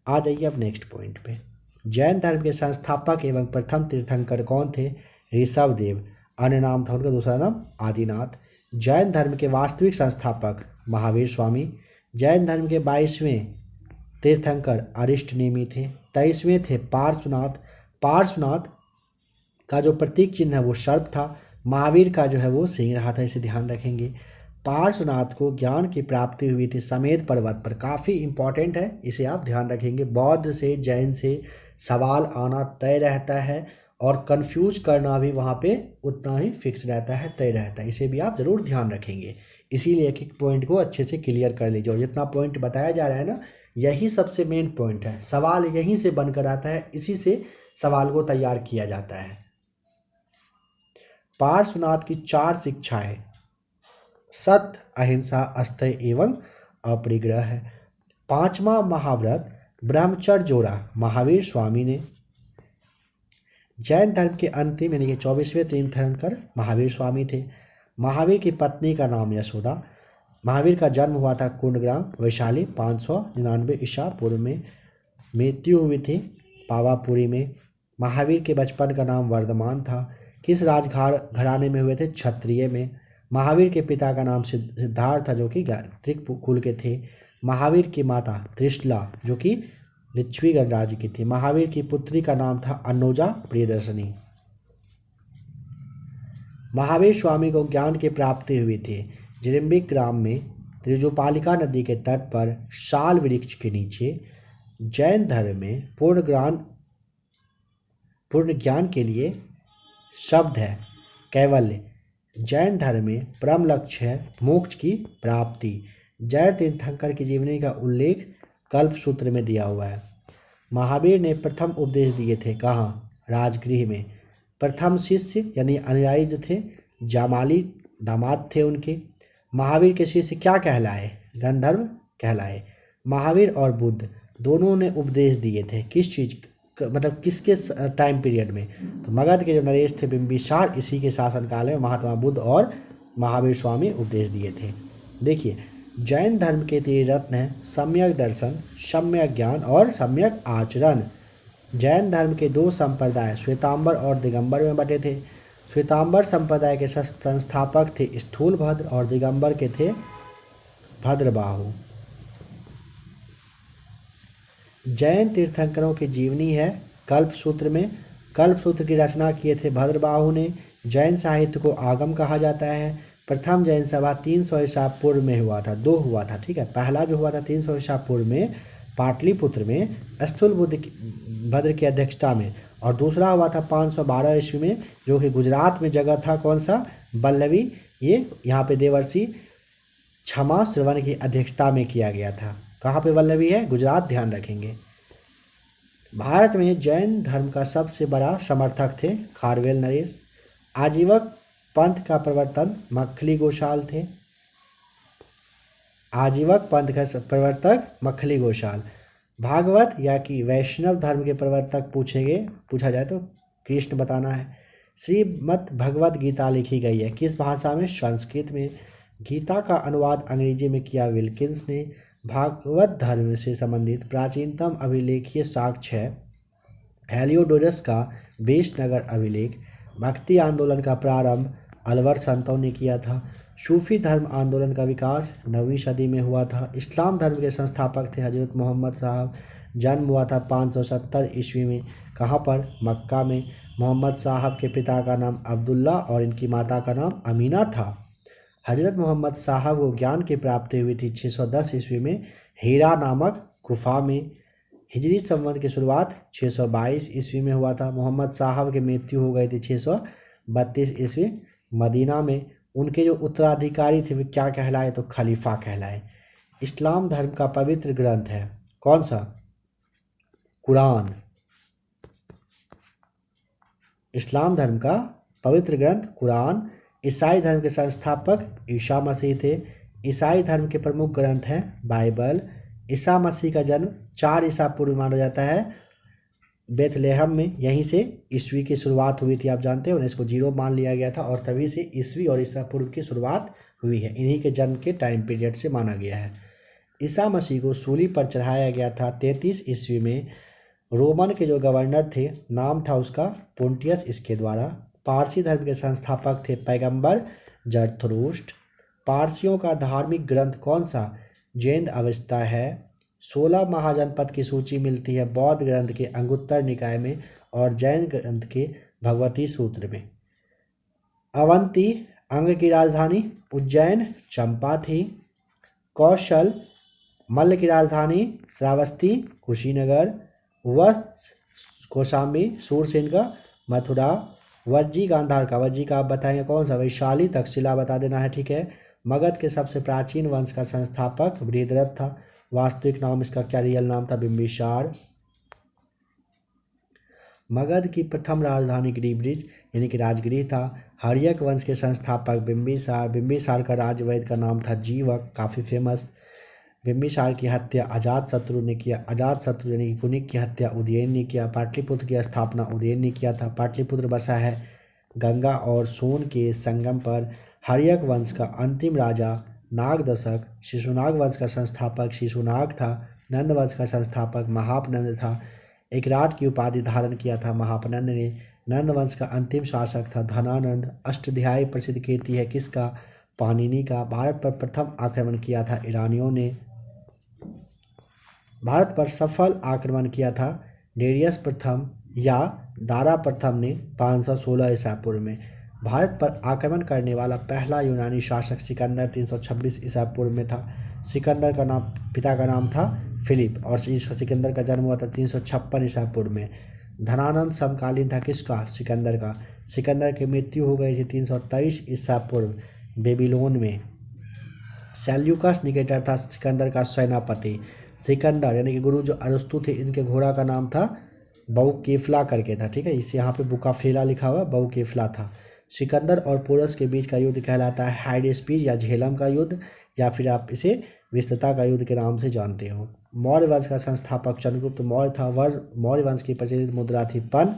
आ जाइए अब नेक्स्ट पॉइंट पे। जैन धर्म के संस्थापक एवं प्रथम तीर्थंकर कौन थे? ऋषभदेव, अन्य नाम था उनका दूसरा नाम आदिनाथ। जैन धर्म के वास्तविक संस्थापक महावीर स्वामी। जैन धर्म के 22वें तीर्थंकर अरिष्टनेमी थे। 23वें थे पार्श्वनाथ। पार्श्वनाथ का जो प्रतीक चिन्ह है वो सर्प था। महावीर का जो है वो सिंह रहा था, इसे ध्यान रखेंगे। पार्श्वनाथ को ज्ञान की प्राप्ति हुई थी समेत पर्वत पर, काफ़ी इंपॉर्टेंट है, इसे आप ध्यान रखेंगे। बौद्ध से जैन से सवाल आना तय रहता है और कंफ्यूज करना भी वहाँ पे उतना ही फिक्स रहता है, तय रहता है, इसे भी आप ज़रूर ध्यान रखेंगे। इसीलिए एक एक पॉइंट को अच्छे से क्लियर कर लीजिए, और जितना पॉइंट बताया जा रहा है ना, यही सबसे मेन पॉइंट है। सवाल यहीं से बनकर आता है, इसी से सवाल को तैयार किया जाता है। पार्श्वनाथ की 4 शिक्षाएं सत्य, अहिंसा, अस्थेय एवं अपरिग्रह है। 5वां महाव्रत ब्रह्मचर्य जोड़ा महावीर स्वामी ने। जैन धर्म के अंतिम यानी कि 24वें तीर्थंकर महावीर स्वामी थे। महावीर की पत्नी का नाम यशोदा। महावीर का जन्म हुआ था कुंडग्राम वैशाली 599 ईसा पूर्व में। मृत्यु हुई थी पावापुरी में। महावीर के बचपन का नाम वर्धमान था। किस घराने में हुए थे? क्षत्रिय में। महावीर के पिता का नाम सिद्धार्थ था, जो कि गायत्रिक कुल के थे। महावीर की माता त्रिशला, जो कि लिच्छवी गणराज्य की थी। महावीर की पुत्री का नाम था अनुजा प्रियदर्शनी। महावीर स्वामी को ज्ञान की प्राप्ति हुई थी जिरिम्बिक ग्राम में, त्रिजुपालिका नदी के तट पर शाल वृक्ष के नीचे। जैन धर्म में पूर्ण ज्ञान के लिए शब्द है कैवल्य। जैन धर्म में परम लक्ष्य है मोक्ष की प्राप्ति। जैन तीर्थंकर की जीवनी का उल्लेख कल्प सूत्र में दिया हुआ है। महावीर ने प्रथम उपदेश दिए थे कहाँ? राजगृह में। प्रथम शिष्य यानी अनुयायी जो थे जामाली दामाद थे उनके। महावीर के शिष्य क्या कहलाए? गंधर्व कहलाए। महावीर और बुद्ध दोनों ने उपदेश दिए थे किस चीज़, मतलब किसके टाइम पीरियड में? तो मगध के जो नरेश थे बिंबिसार, इसी के शासनकाल में महात्मा बुद्ध और महावीर स्वामी उपदेश दिए थे। देखिए, जैन धर्म के 3 रत्न हैं सम्यक दर्शन, सम्यक ज्ञान और सम्यक आचरण। जैन धर्म के 2 संप्रदाय श्वेतांबर और दिगंबर में बटे थे। श्वेतांबर संप्रदाय के संस्थापक थे स्थूलभद्र और दिगंबर के थे भद्रबाहु। जैन तीर्थंकरों की जीवनी है कल्पसूत्र में। कल्पसूत्र की रचना किए थे भद्रबाहु ने। जैन साहित्य को आगम कहा जाता है। प्रथम जैन सभा 300 ईसा पूर्व में हुआ था, 2 हुआ था, ठीक है। पहला जो हुआ था 300 ईसा पूर्व में पाटलिपुत्र में स्थूल भद्र की अध्यक्षता में, और दूसरा हुआ था 512 ईस्वी में, जो कि गुजरात में जगह था कौन सा? बल्लवी। ये यहाँ पे देवर्षि क्षमा श्रवण की अध्यक्षता में किया गया था। कहाँ पे वल्लभी है? गुजरात, ध्यान रखेंगे। भारत में जैन धर्म का सबसे बड़ा समर्थक थे खारवेल नरेश। आजीवक पंथ का प्रवर्तन मखली गोशाल थे। आजीवक पंथ का प्रवर्तक मखली गोशाल। भागवत या कि वैष्णव धर्म के प्रवर्तक पूछा जाए तो कृष्ण बताना है। श्रीमद् भगवत गीता लिखी गई है किस भाषा में? संस्कृत में। गीता का अनुवाद अंग्रेजी में किया विल्किंस ने। भागवत धर्म से संबंधित प्राचीनतम अभिलेखीय साक्ष्य है हेलियोडोरस का बेशनगर अभिलेख। भक्ति आंदोलन का प्रारंभ अलवर संतों ने किया था। सूफी धर्म आंदोलन का विकास 9वीं सदी में हुआ था। इस्लाम धर्म के संस्थापक थे हजरत मोहम्मद साहब। जन्म हुआ था 570 ईस्वी में। कहाँ पर? मक्का में। मोहम्मद साहब के पिता का नाम अब्दुल्ला और इनकी माता का नाम अमीना था। हजरत मोहम्मद साहब को ज्ञान की प्राप्ति हुई थी 610 ईस्वी में हीरा नामक गुफा में। हिजरी संवत की शुरुआत 622 ईस्वी में हुआ था। मोहम्मद साहब की मृत्यु हो गई थी 632 ईस्वी मदीना में। उनके जो उत्तराधिकारी थे वे क्या कहलाए? तो खलीफा कहलाए। इस्लाम धर्म का पवित्र ग्रंथ है कौन सा? कुरान। इस्लाम धर्म का पवित्र ग्रंथ कुरान। ईसाई धर्म के संस्थापक ईसा मसीह थे। ईसाई धर्म के प्रमुख ग्रंथ हैं बाइबल। ईसा मसीह का जन्म 4 ईसा पूर्व माना जाता है बेथलेहम में। यहीं से ईस्वी की शुरुआत हुई थी, आप जानते हो, इसको 0 मान लिया गया था और तभी से ईस्वी और ईसा पूर्व की शुरुआत हुई है। इन्हीं के जन्म के टाइम पीरियड से माना गया है। ईसा मसीह को सूली पर चढ़ाया गया था 33 ईस्वी में। रोमन के जो गवर्नर थे नाम था उसका पोंटियस इसके द्वारा। पारसी धर्म के संस्थापक थे पैगंबर जरथुरुष्ट। पारसियों का धार्मिक ग्रंथ कौन सा? जैन अवेस्ता है। 16 महाजनपद की सूची मिलती है बौद्ध ग्रंथ के अंगुत्तर निकाय में और जैन ग्रंथ के भगवती सूत्र में। अवंती अंग की राजधानी, उज्जैन चंपा थी। कौशल मल्ल की राजधानी, श्रावस्ती कुशीनगर। वत्स कौशाम्बी सूरसेन का मथुरा। वज्जी गांधार का, वज्जी का आप बताएंगे कौन सा? वैशाली तक्षशिला बता देना है, ठीक है। मगध के सबसे प्राचीन वंश का संस्थापक बृहद्रथ था। वास्तविक नाम इसका क्या रियल नाम था? बिंबिसार। मगध की प्रथम राजधानी गिरिब्रिज यानी कि राजगृह था। हर्यक वंश के संस्थापक बिंबिसार। बिंबिसार का राजवैद्य का नाम था जीवक, काफ़ी फेमस। बिंबिसार की हत्या अजातशत्रु ने किया। अजातशत्रु यानी कि कुनिक की हत्या उदयन ने किया। पाटलिपुत्र की स्थापना उदयन ने किया था। पाटलिपुत्र बसा है गंगा और सोन के संगम पर। हर्यक वंश का अंतिम राजा नागदशक। शिशुनाग वंश का संस्थापक शिशुनाग था। नंद वंश का संस्थापक महापनंद था। एक राट की उपाधि धारण किया था महापनंद ने। नंद वंश का अंतिम शासक था धनानंद। अष्टाध्यायी प्रसिद्ध कीर्ति है किसका? पाणिनि का। भारत पर प्रथम आक्रमण किया था ईरानियों ने। भारत पर सफल आक्रमण किया था डेरियस प्रथम या दारा प्रथम ने 516 ईसा पूर्व में। भारत पर आक्रमण करने वाला पहला यूनानी शासक सिकंदर 326 ईसा पूर्व में था। सिकंदर का नाम, पिता का नाम था फिलिप और सिकंदर का जन्म हुआ था 356 ईसा पूर्व में। धनानंद समकालीन था किसका? सिकंदर का। सिकंदर की मृत्यु हो गई थी 323 ईसा पूर्व बेबीलोन में। सेल्यूकस निकेटर था सिकंदर का सेनापति। सिकंदर यानी कि गुरु जो अरस्तु थे, इनके घोड़ा का नाम था बहुकेफला करके था, ठीक है। इस यहाँ पे बुकाफेला लिखा हुआ, बहुकेफला था। सिकंदर और पोरस के बीच का युद्ध कहलाता है हाइडेस्पीज या झेलम का युद्ध, या फिर आप इसे विस्तृता का युद्ध के नाम से जानते हो। मौर्य वंश का संस्थापक चंद्रगुप्त मौर्य था। मौर्य वंश की प्रचलित मुद्रा थी पन।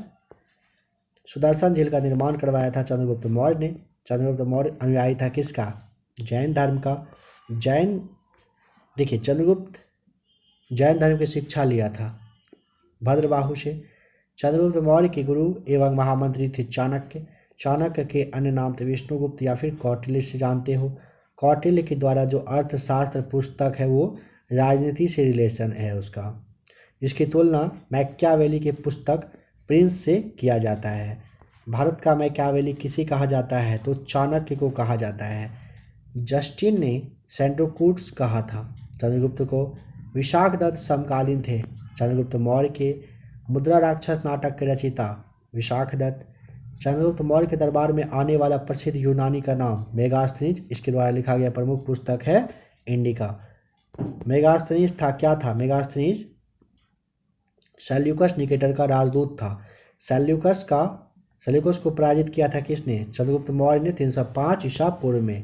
सुदर्शन झील का निर्माण करवाया था चंद्रगुप्त मौर्य ने। चंद्रगुप्त मौर्य अनुयायी था किसका? जैन धर्म का। जैन, देखिए चंद्रगुप्त जैन धर्म की शिक्षा लिया था भद्रबाहु से। चंद्रगुप्त मौर्य के गुरु एवं महामंत्री थे चाणक्य। चाणक्य के अन्य नाम थे विष्णुगुप्त या फिर कौटिल्य से जानते हो। कौटिल्य के द्वारा जो अर्थशास्त्र पुस्तक है वो राजनीति से रिलेशन है उसका। इसकी तुलना मैकियावेली के पुस्तक प्रिंस से किया जाता है। भारत का मैकियावेली किसे कहा जाता है? तो चाणक्य को कहा जाता है। जस्टिन ने सेंट्रोकूट्स कहा था चंद्रगुप्त को। विशाखदत्त समकालीन थे चंद्रगुप्त मौर्य के। मुद्रा राक्षस नाटक के रचयिता विशाखदत्त। चंद्रगुप्त मौर्य के दरबार में आने वाला प्रसिद्ध यूनानी का नाम मेगास्थनीज। इसके द्वारा लिखा गया प्रमुख पुस्तक है इंडिका। मेगास्थनीज था, क्या था मेगास्थनीज? सेल्यूकस निकेटर का राजदूत था। सेल्यूकस को पराजित किया था किसने? चंद्रगुप्त मौर्य ने 305 ईसा पूर्व में।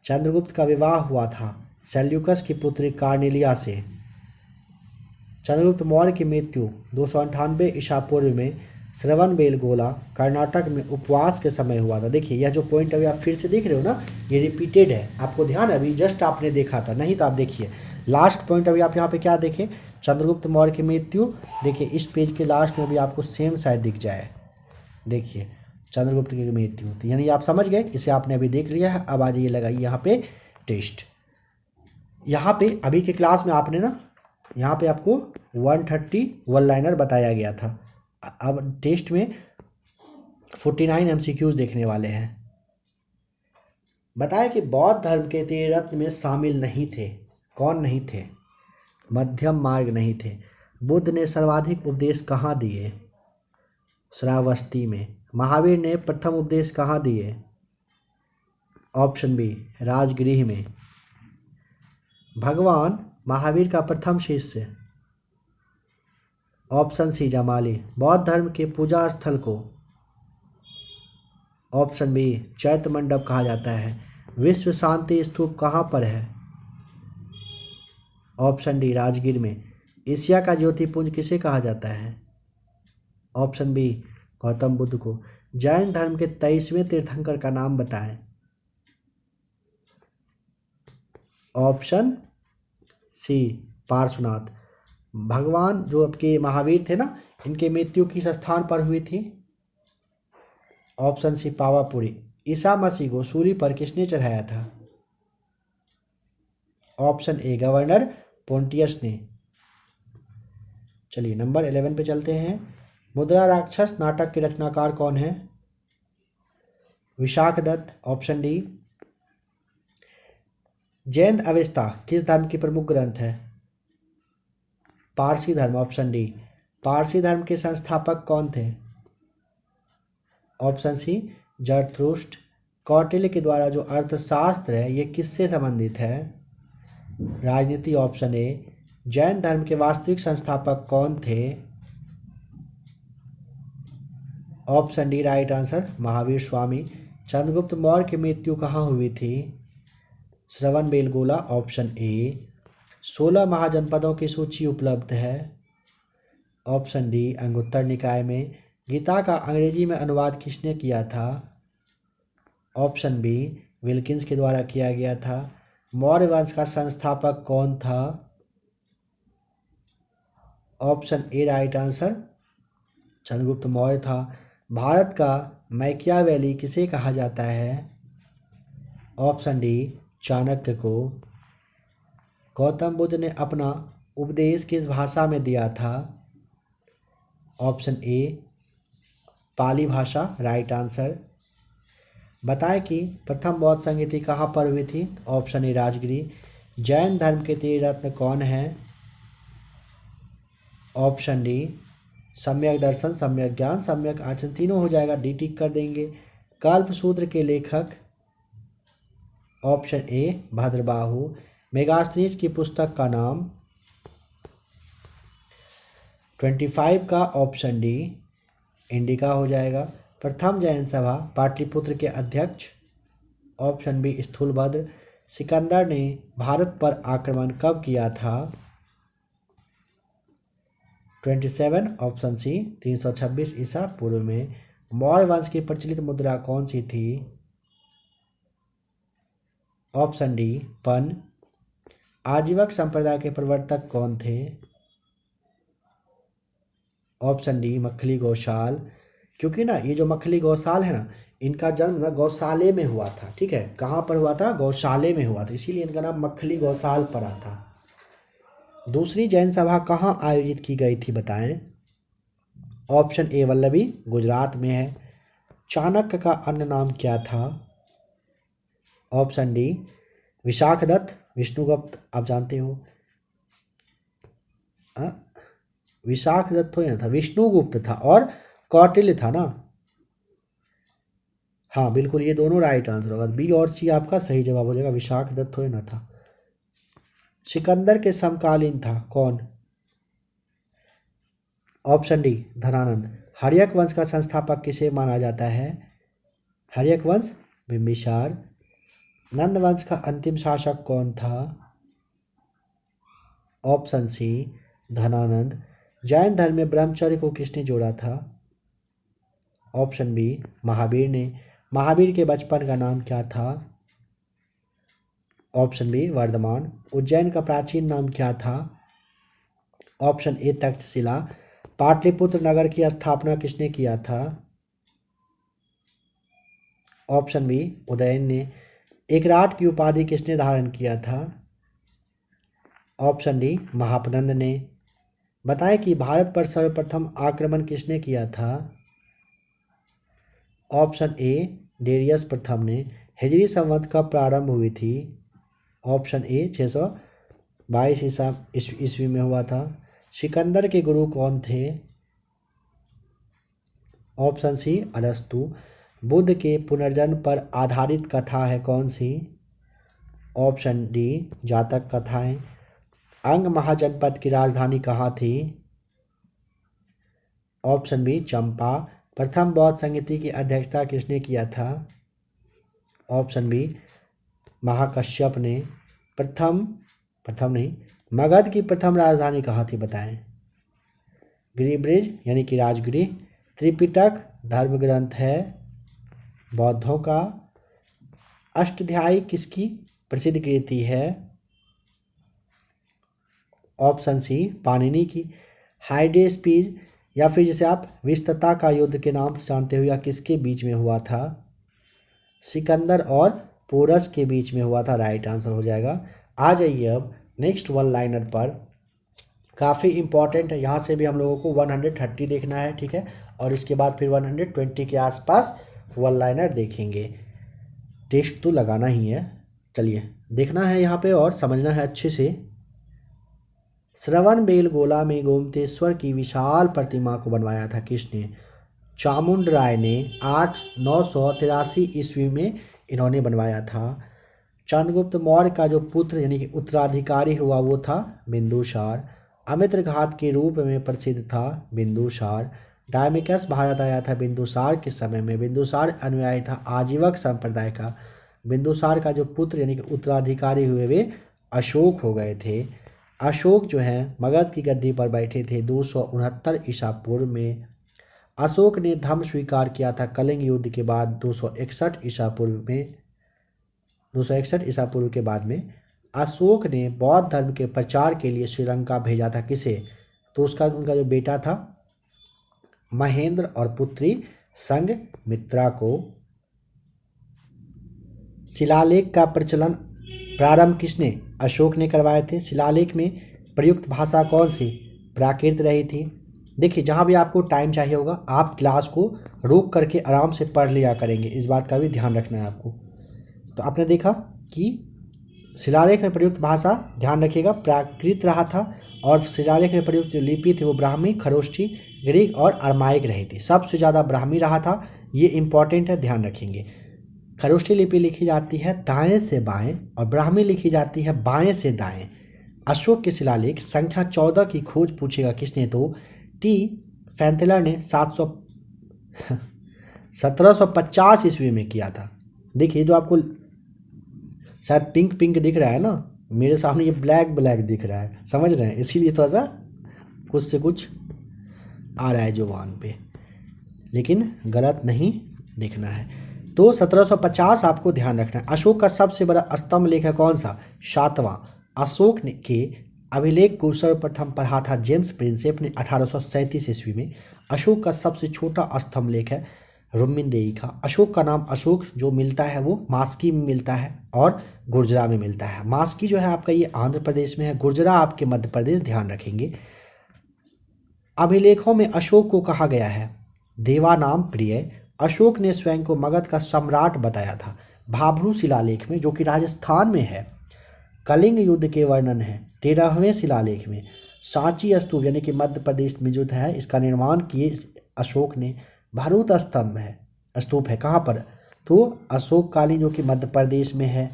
चंद्रगुप्त का विवाह हुआ था सेल्यूकस की पुत्री कार्नेलिया से। चंद्रगुप्त मौर्य की मृत्यु 298 ईसा पूर्व में श्रवणबेलगोला कर्नाटक में उपवास के समय हुआ था। देखिए यह जो पॉइंट अभी आप फिर से देख रहे हो ना, ये रिपीटेड है, आपको ध्यान है, अभी जस्ट आपने देखा था, नहीं तो आप देखिए लास्ट पॉइंट अभी आप यहाँ पे क्या देखें, चंद्रगुप्त मौर्य की मृत्यु। देखिए इस पेज के लास्ट में भी आपको सेम शायद दिख जाए, देखिए चंद्रगुप्त की मृत्यु होती, यानी आप समझ गए, इसे आपने अभी देख लिया है। अब आ जाइए लगाइए यहाँ पे टेस्ट। यहाँ पे अभी के क्लास में आपने ना यहाँ पे आपको 130 वन लाइनर बताया गया था। अब टेस्ट में 49 MCQs देखने वाले हैं। बताया कि बौद्ध धर्म के त्रिरत्न में शामिल नहीं थे। कौन नहीं थे? मध्यम मार्ग नहीं थे। बुद्ध ने सर्वाधिक उपदेश कहाँ दिए? श्रावस्ती में। महावीर ने प्रथम उपदेश कहाँ दिए? ऑप्शन बी राजगृह में। भगवान महावीर का प्रथम शिष्य ऑप्शन सी जमाली। बौद्ध धर्म के पूजा स्थल को ऑप्शन बी चैत्य मंडप कहा जाता है। विश्व शांति स्तूप कहाँ पर है? ऑप्शन डी राजगीर में। एशिया का ज्योतिपुंज किसे कहा जाता है? ऑप्शन बी गौतम बुद्ध को। जैन धर्म के 23वें तीर्थंकर का नाम बताएं। Option C Parshvanath. भगवान जो आपके महावीर थे ना, इनके मृत्यु किस स्थान पर हुई थी? Option C Pawapuri. ईसा मसीह को सूली पर किसने चढ़ाया था? ऑप्शन ए गवर्नर पोंटियस ने। चलिए नंबर 11 पे चलते हैं। मुद्रा राक्षस नाटक के रचनाकार कौन है? Vishakhadatta. Option D. Jain Avesta किस धर्म की प्रमुख ग्रंथ है? पारसी धर्म। Option D. पारसी धर्म के संस्थापक कौन थे? Option C जरथुष्ट्र। कौटिल्य के द्वारा जो अर्थशास्त्र है ये किससे संबंधित है? राजनीति। Option A. जैन धर्म के वास्तविक संस्थापक कौन थे? Option D right answer Mahavir Swami. Chandragupta Maurya की मृत्यु कहाँ हुई थी? श्रवणबेलगोला। Option A. 16 महाजनपदों की सूची उपलब्ध है। ऑप्शन डी अंगुत्तर निकाय में। गीता का अंग्रेजी में अनुवाद किसने किया था? ऑप्शन बी विल्किंस के द्वारा किया गया था। मौर्य वंश का संस्थापक कौन था? ऑप्शन ए राइट आंसर चंद्रगुप्त मौर्य था। भारत का मैकियावेली किसे कहा जाता है? ऑप्शन डी चाणक्य को। गौतम बुद्ध ने अपना उपदेश किस भाषा में दिया था? ऑप्शन ए पाली भाषा। Right answer. बताएं कि प्रथम बौद्ध संगीति कहाँ पर हुई थी? Option A Rajagiri. जैन धर्म के त्रिरत्न कौन है? ऑप्शन डी सम्यक दर्शन, सम्यक ज्ञान, सम्यक आचरण, तीनों हो जाएगा, डी टिक कर देंगे। कल्पसूत्र के लेखक? Option A Bhadrabahu. मेगास्थनीज की पुस्तक का नाम? 25 का ऑप्शन डी इंडिका हो जाएगा। प्रथम जैन सभा पाटलिपुत्र के अध्यक्ष? Option B Sthulabhadra. सिकंदर ने भारत पर आक्रमण कब किया था? 27 ऑप्शन सी 326 ईसा पूर्व में। मौर्य वंश की प्रचलित मुद्रा कौन सी थी? ऑप्शन डी पन। आजीवक संप्रदाय के प्रवर्तक कौन थे? Option D Makkhali Gaushal. क्योंकि ना ये जो मखली गौशाल है ना, इनका जन्म ना गौशाले में हुआ था। ठीक है, कहाँ पर हुआ था? गौशाले में हुआ था, इसीलिए इनका नाम मखली गौशाल पड़ा था। दूसरी जैन सभा कहाँ आयोजित की गई थी बताएं? ऑप्शन ए वल्लभी गुजरात में है। चाणक्य का अन्य नाम क्या था? Option D Vishakhadatta. विष्णुगुप्त आप जानते हो। विशाखदत्त तो था, विष्णुगुप्त था और कौटिल्य था ना। हाँ बिल्कुल, ये दोनों राइट आंसर होगा। बी और सी आपका सही जवाब हो जाएगा। विशाखदत्त तो ना था। सिकंदर के समकालीन था कौन? Option D Dhanananda. हर्यक वंश का संस्थापक किसे माना जाता है? हर्यक वंश बिंबिसार। नंद वंश का अंतिम शासक कौन था? ऑप्शन सी धनानंद। जैन धर्म में ब्रह्मचर्य को किसने जोड़ा था? ऑप्शन बी महावीर ने। महावीर के बचपन का नाम क्या था? Option B Varthaman. उज्जैन का प्राचीन नाम क्या था? Option A Takshashila. पाटलिपुत्र नगर की स्थापना किसने किया था? ऑप्शन बी उदयन ने। एकराट की उपाधि किसने धारण किया था? ऑप्शन डी महापनंद ने। बताएं कि भारत पर सर्वप्रथम आक्रमण किसने किया था? ऑप्शन ए डेरियस प्रथम ने। हिजरी संवत कब प्रारंभ हुई थी? ऑप्शन ए 622 ईस्वी में हुआ था। सिकंदर के गुरु कौन थे? ऑप्शन सी अरस्तु। बुद्ध के पुनर्जन्म पर आधारित कथा है कौन सी? ऑप्शन डी जातक कथाएं। अंग महाजनपद की राजधानी कहाँ थी? ऑप्शन बी चंपा। प्रथम बौद्ध संगीति की अध्यक्षता किसने किया था? ऑप्शन बी महाकश्यप ने। प्रथम नहीं, मगध की प्रथम राजधानी कहाँ थी बताएं? गिरिब्रिज यानी कि राजगिरी। त्रिपिटक धर्म ग्रंथ है बौद्धों का। अष्टाध्यायी किसकी प्रसिद्ध कृति है? ऑप्शन सी पाणिनि की। हाइडेस्पीज या फिर जिसे आप विस्तता का युद्ध के नाम से जानते हो, या किसके बीच में हुआ था? सिकंदर और पोरस के बीच में हुआ था, राइट आंसर हो जाएगा। आ जाइए अब नेक्स्ट वन लाइनर पर, काफ़ी इंपॉर्टेंट है, यहाँ से भी हम लोगों को 130 देखना है, ठीक है, और इसके बाद फिर 120 के आसपास वन लाइनर देखेंगे। टेस्ट तो लगाना ही है, चलिए देखना है यहाँ पे और समझना है अच्छे से। श्रवण बेलगोला में गोमतेश्वर की विशाल प्रतिमा को बनवाया था किसने? चामुंड राय ने 983 ईस्वी में इन्होंने बनवाया था। चंद्रगुप्त मौर्य का जो पुत्र यानी कि उत्तराधिकारी हुआ वो था बिंदुसार। अमित्र घात के रूप में प्रसिद्ध था बिंदुसार। डायमिकस भारत आया था बिंदुसार के समय में। बिंदुसार अनुयायी था आजीवक संप्रदाय का। बिंदुसार का जो पुत्र यानी कि उत्तराधिकारी हुए वे अशोक हो गए थे। अशोक जो है मगध की गद्दी पर बैठे थे 269 ईसा पूर्व में। अशोक ने धर्म स्वीकार किया था कलिंग युद्ध के बाद 261 ईसा पूर्व में। 261 ईसा पूर्व के बाद में अशोक ने बौद्ध धर्म के प्रचार के लिए श्रीलंका भेजा था किसे? तो उनका जो बेटा था महेंद्र और पुत्री संघमित्रा को। शिलालेख का प्रचलन प्रारंभ किसने? अशोक ने करवाए थे। शिलालेख में प्रयुक्त भाषा कौन सी? प्राकृत रही थी। देखिए जहाँ भी आपको टाइम चाहिए होगा आप क्लास को रोक करके आराम से पढ़ लिया करेंगे, इस बात का भी ध्यान रखना है आपको। तो आपने देखा कि शिलालेख में प्रयुक्त भाषा, ध्यान रखिएगा, प्राकृत रहा था, और शिलालेख में प्रयुक्त जो लिपि थी वो ब्राह्मी, खरोष्ठी, ग्रीक और अरमाइक रही थी। सबसे ज़्यादा ब्राह्मी रहा था, ये इंपॉर्टेंट है, ध्यान रखेंगे। खरोष्ठी लिपि लिखी जाती है दाएं से बाएं और ब्राह्मी लिखी जाती है बाएं से दाएं। अशोक के शिलालेख संख्या 14 की खोज पूछेगा किसने? तो टी फैंथेलर ने 1750 ईस्वी में किया था। देखिए जो आपको शायद पिंक पिंक दिख रहा है ना, मेरे सामने ये ब्लैक ब्लैक दिख रहा है, समझ रहे हैं, इसीलिए थोड़ा सा कुछ से कुछ आ रहा है जुबान पे, लेकिन गलत नहीं देखना है। तो 1750 आपको ध्यान रखना है। अशोक का सबसे बड़ा स्तंभ लेख है कौन सा? 7वां। अशोक ने के अभिलेख को सर्वप्रथम पढ़ा था जेम्स प्रिंसेप ने 1837 ईस्वी में। अशोक का सबसे छोटा स्तंभ लेख है रुक्मिणदेही का। अशोक का नाम अशोक जो मिलता है वो मास्की में मिलता है और गुर्जरा में मिलता है। मास्की जो है आपका ये आंध्र प्रदेश में है, गुर्जरा आपके मध्य प्रदेश, ध्यान रखेंगे। अभिलेखों में अशोक को कहा गया है देवानाम प्रिय। अशोक ने स्वयं को मगध का सम्राट बताया था। भाभरू शिलालेख में जो कि राजस्थान में है कलिंग युद्ध के वर्णन है। 13वें शिलालेख में सांची स्तूप यानी कि मध्य प्रदेश में जो है इसका निर्माण किए अशोक ने। भरूत स्तंभ है, स्तूप है कहाँ पर? तो अशोक कालीन जो कि मध्य प्रदेश में है।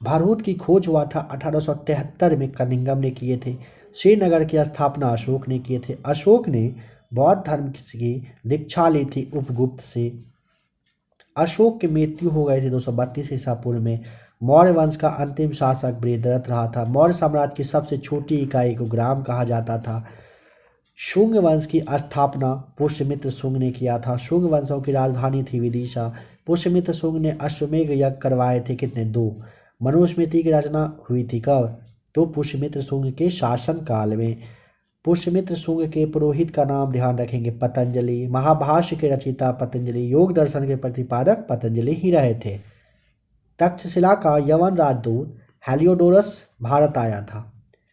भरूत की खोज हुआ था 1873 में कनिंगम ने किए थे। श्रीनगर की स्थापना अशोक ने किए थे। अशोक ने बौद्ध धर्म की दीक्षा ली थी उपगुप्त से। अशोक की मृत्यु हो गई थी 232 ईसा पूर्व में। मौर्य वंश का अंतिम शासक बृहद्रथ रहा था। मौर्य साम्राज्य की सबसे छोटी इकाई को ग्राम कहा जाता था। शुंग वंश की स्थापना पुष्यमित्र शुंग ने किया था। शुंग वंशों की राजधानी थी विदिशा। पुष्यमित्र शुंग ने अश्वमेध यज्ञ करवाए थे कितने? 2। मनुस्मृति की रचना हुई थी कब? तो पुष्यमित्र शुंग के शासन काल में। पुष्यमित्र शुंग के पुरोहित का नाम ध्यान रखेंगे पतंजलि। महाभाष्य के रचयिता पतंजलि, योग दर्शन के प्रतिपादक पतंजलि ही रहे थे। तक्षशिला का यवन राजदूत हेलियोडोरस भारत आया था।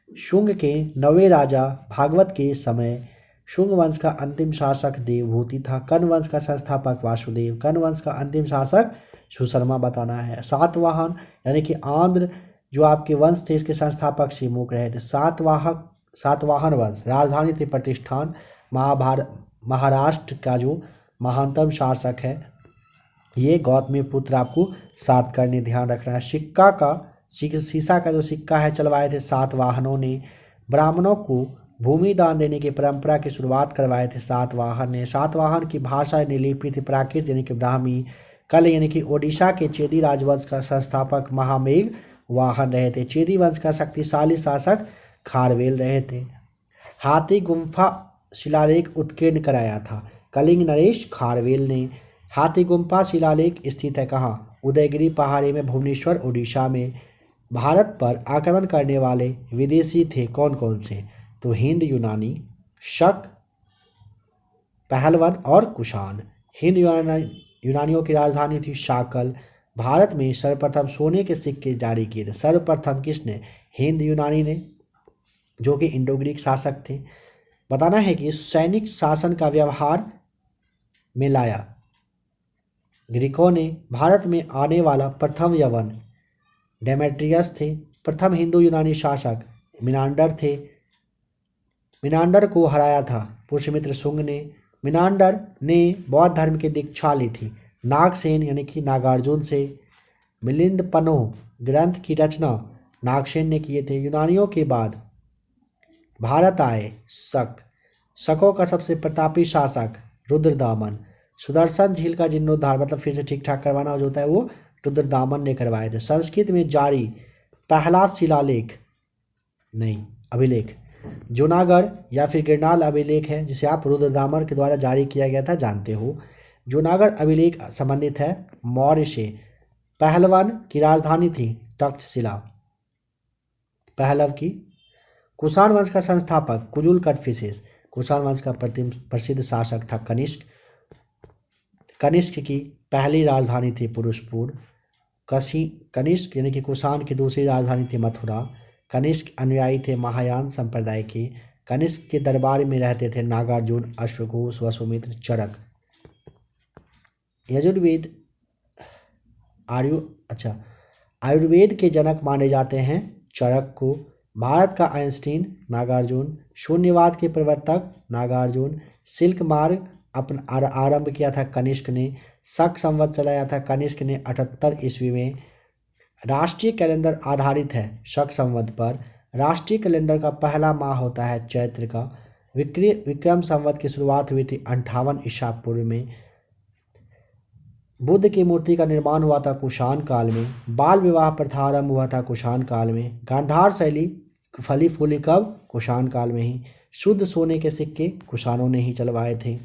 शुंग के 9वें राजा भागवत के समय शुंग वंश का अंतिम शासक देवभूति था। कर्ण वंश का संस्थापक वासुदेव। कर्ण वंश का अंतिम शासक सुशर्मा बताना है। सातवाहन यानी कि आंध्र जो आपके वंश थे इसके संस्थापक शिवमुख रहे थे। सातवाहन वंश, राजधानी थी प्रतिष्ठान। महाराष्ट्र का जो महानतम शासक है ये गौतमीपुत्र आपको सातकर्णी, ध्यान रखना है। शीशा का जो सिक्का है चलवाए थे सातवाहनों ने। ब्राह्मणों को भूमि दान देने की परंपरा की शुरुआत करवाए थे सातवाहन ने। सातवाहन की भाषा ने लिपि थी प्राकृत यानी कि ब्राह्मी। कल यानी कि ओडिशा के चेदी राजवंश का संस्थापक महामेघ वाहन रहे थे। चेदी वंश का शक्तिशाली शासक खारवेल रहे थे। हाथी गुम्फा शिलालेख उत्कीर्ण कराया था कलिंग नरेश खारवेल ने। हाथी गुम्फा शिलालेख स्थित है कहाँ? उदयगिरी पहाड़ी में, भुवनेश्वर उड़ीसा में। भारत पर आक्रमण करने वाले विदेशी थे कौन कौन से? तो हिंद, यूनानी, शक, पहलवन और कुषाण। हिंद यूनानियों की राजधानी थी शाकल। भारत में सर्वप्रथम सोने के सिक्के जारी किए थे। सर्वप्रथम किसने? हिंद यूनानी ने, जो कि इंडो ग्रीक शासक थे। बताना है कि सैनिक शासन का व्यवहार में लाया। ग्रीकों ने भारत में आने वाला प्रथम यवन डेमेट्रियस थे। प्रथम हिंदू यूनानी शासक मिनांडर थे। मिनांडर को हराया था पुष्यमित्र शुंग ने। मिनांडर ने बौद्ध धर्म की दीक्षा ली थी नागसेन यानी कि नागार्जुन से। मिलिंद पन्नो ग्रंथ की रचना नागसेन ने किए थे। यूनानियों के बाद भारत आए शकों का सबसे प्रतापी शासक रुद्रदामन। सुदर्शन झील का जीर्णोद्धार मतलब फिर से ठीक ठाक करवाना जो होता है वो रुद्रदामन ने करवाए थे। संस्कृत में जारी पहला शिलालेख नहीं अभिलेख जूनागढ़ या फिर गिरनाल अभिलेख है, जिसे आप रुद्रदामन के द्वारा जारी किया गया था, जानते हो। जूनागढ़ अभिलेख संबंधित है मौर्य से। पहलवन की राजधानी थी तक्षशिला पहलव की। कुषाण वंश का संस्थापक कुजुल कटफिसेस। कुषाण वंश का प्रसिद्ध शासक था कनिष्क। कनिष्क की पहली राजधानी थी पुरुषपुर। कनिष्क यानी कि कुषाण की दूसरी राजधानी थी मथुरा। कनिष्क अनुयायी थे महायान संप्रदाय के। कनिष्क के दरबार में रहते थे नागार्जुन, अश्वघोष, वसुमित्र, चरक। यजुर्वेद आयुर्वेद के जनक माने जाते हैं चरक को। भारत का आइंस्टीन नागार्जुन। शून्यवाद के प्रवर्तक नागार्जुन। सिल्क मार्ग अपना आरंभ किया था कनिष्क ने। शक संवत चलाया था कनिष्क ने 78 ईस्वी में। राष्ट्रीय कैलेंडर आधारित है शक संवत पर। राष्ट्रीय कैलेंडर का पहला माह होता है चैत्र का। विक्रम संवत की शुरुआत हुई थी 58 ईसा पूर्व में। बुद्ध की मूर्ति का निर्माण हुआ था कुषाण काल में। बाल विवाह प्रथा आरंभ हुआ था कुषाण काल में। गांधार शैली फली फूली कब? कुषाण काल में ही। शुद्ध सोने के सिक्के कुषाणों ने ही चलवाए थे।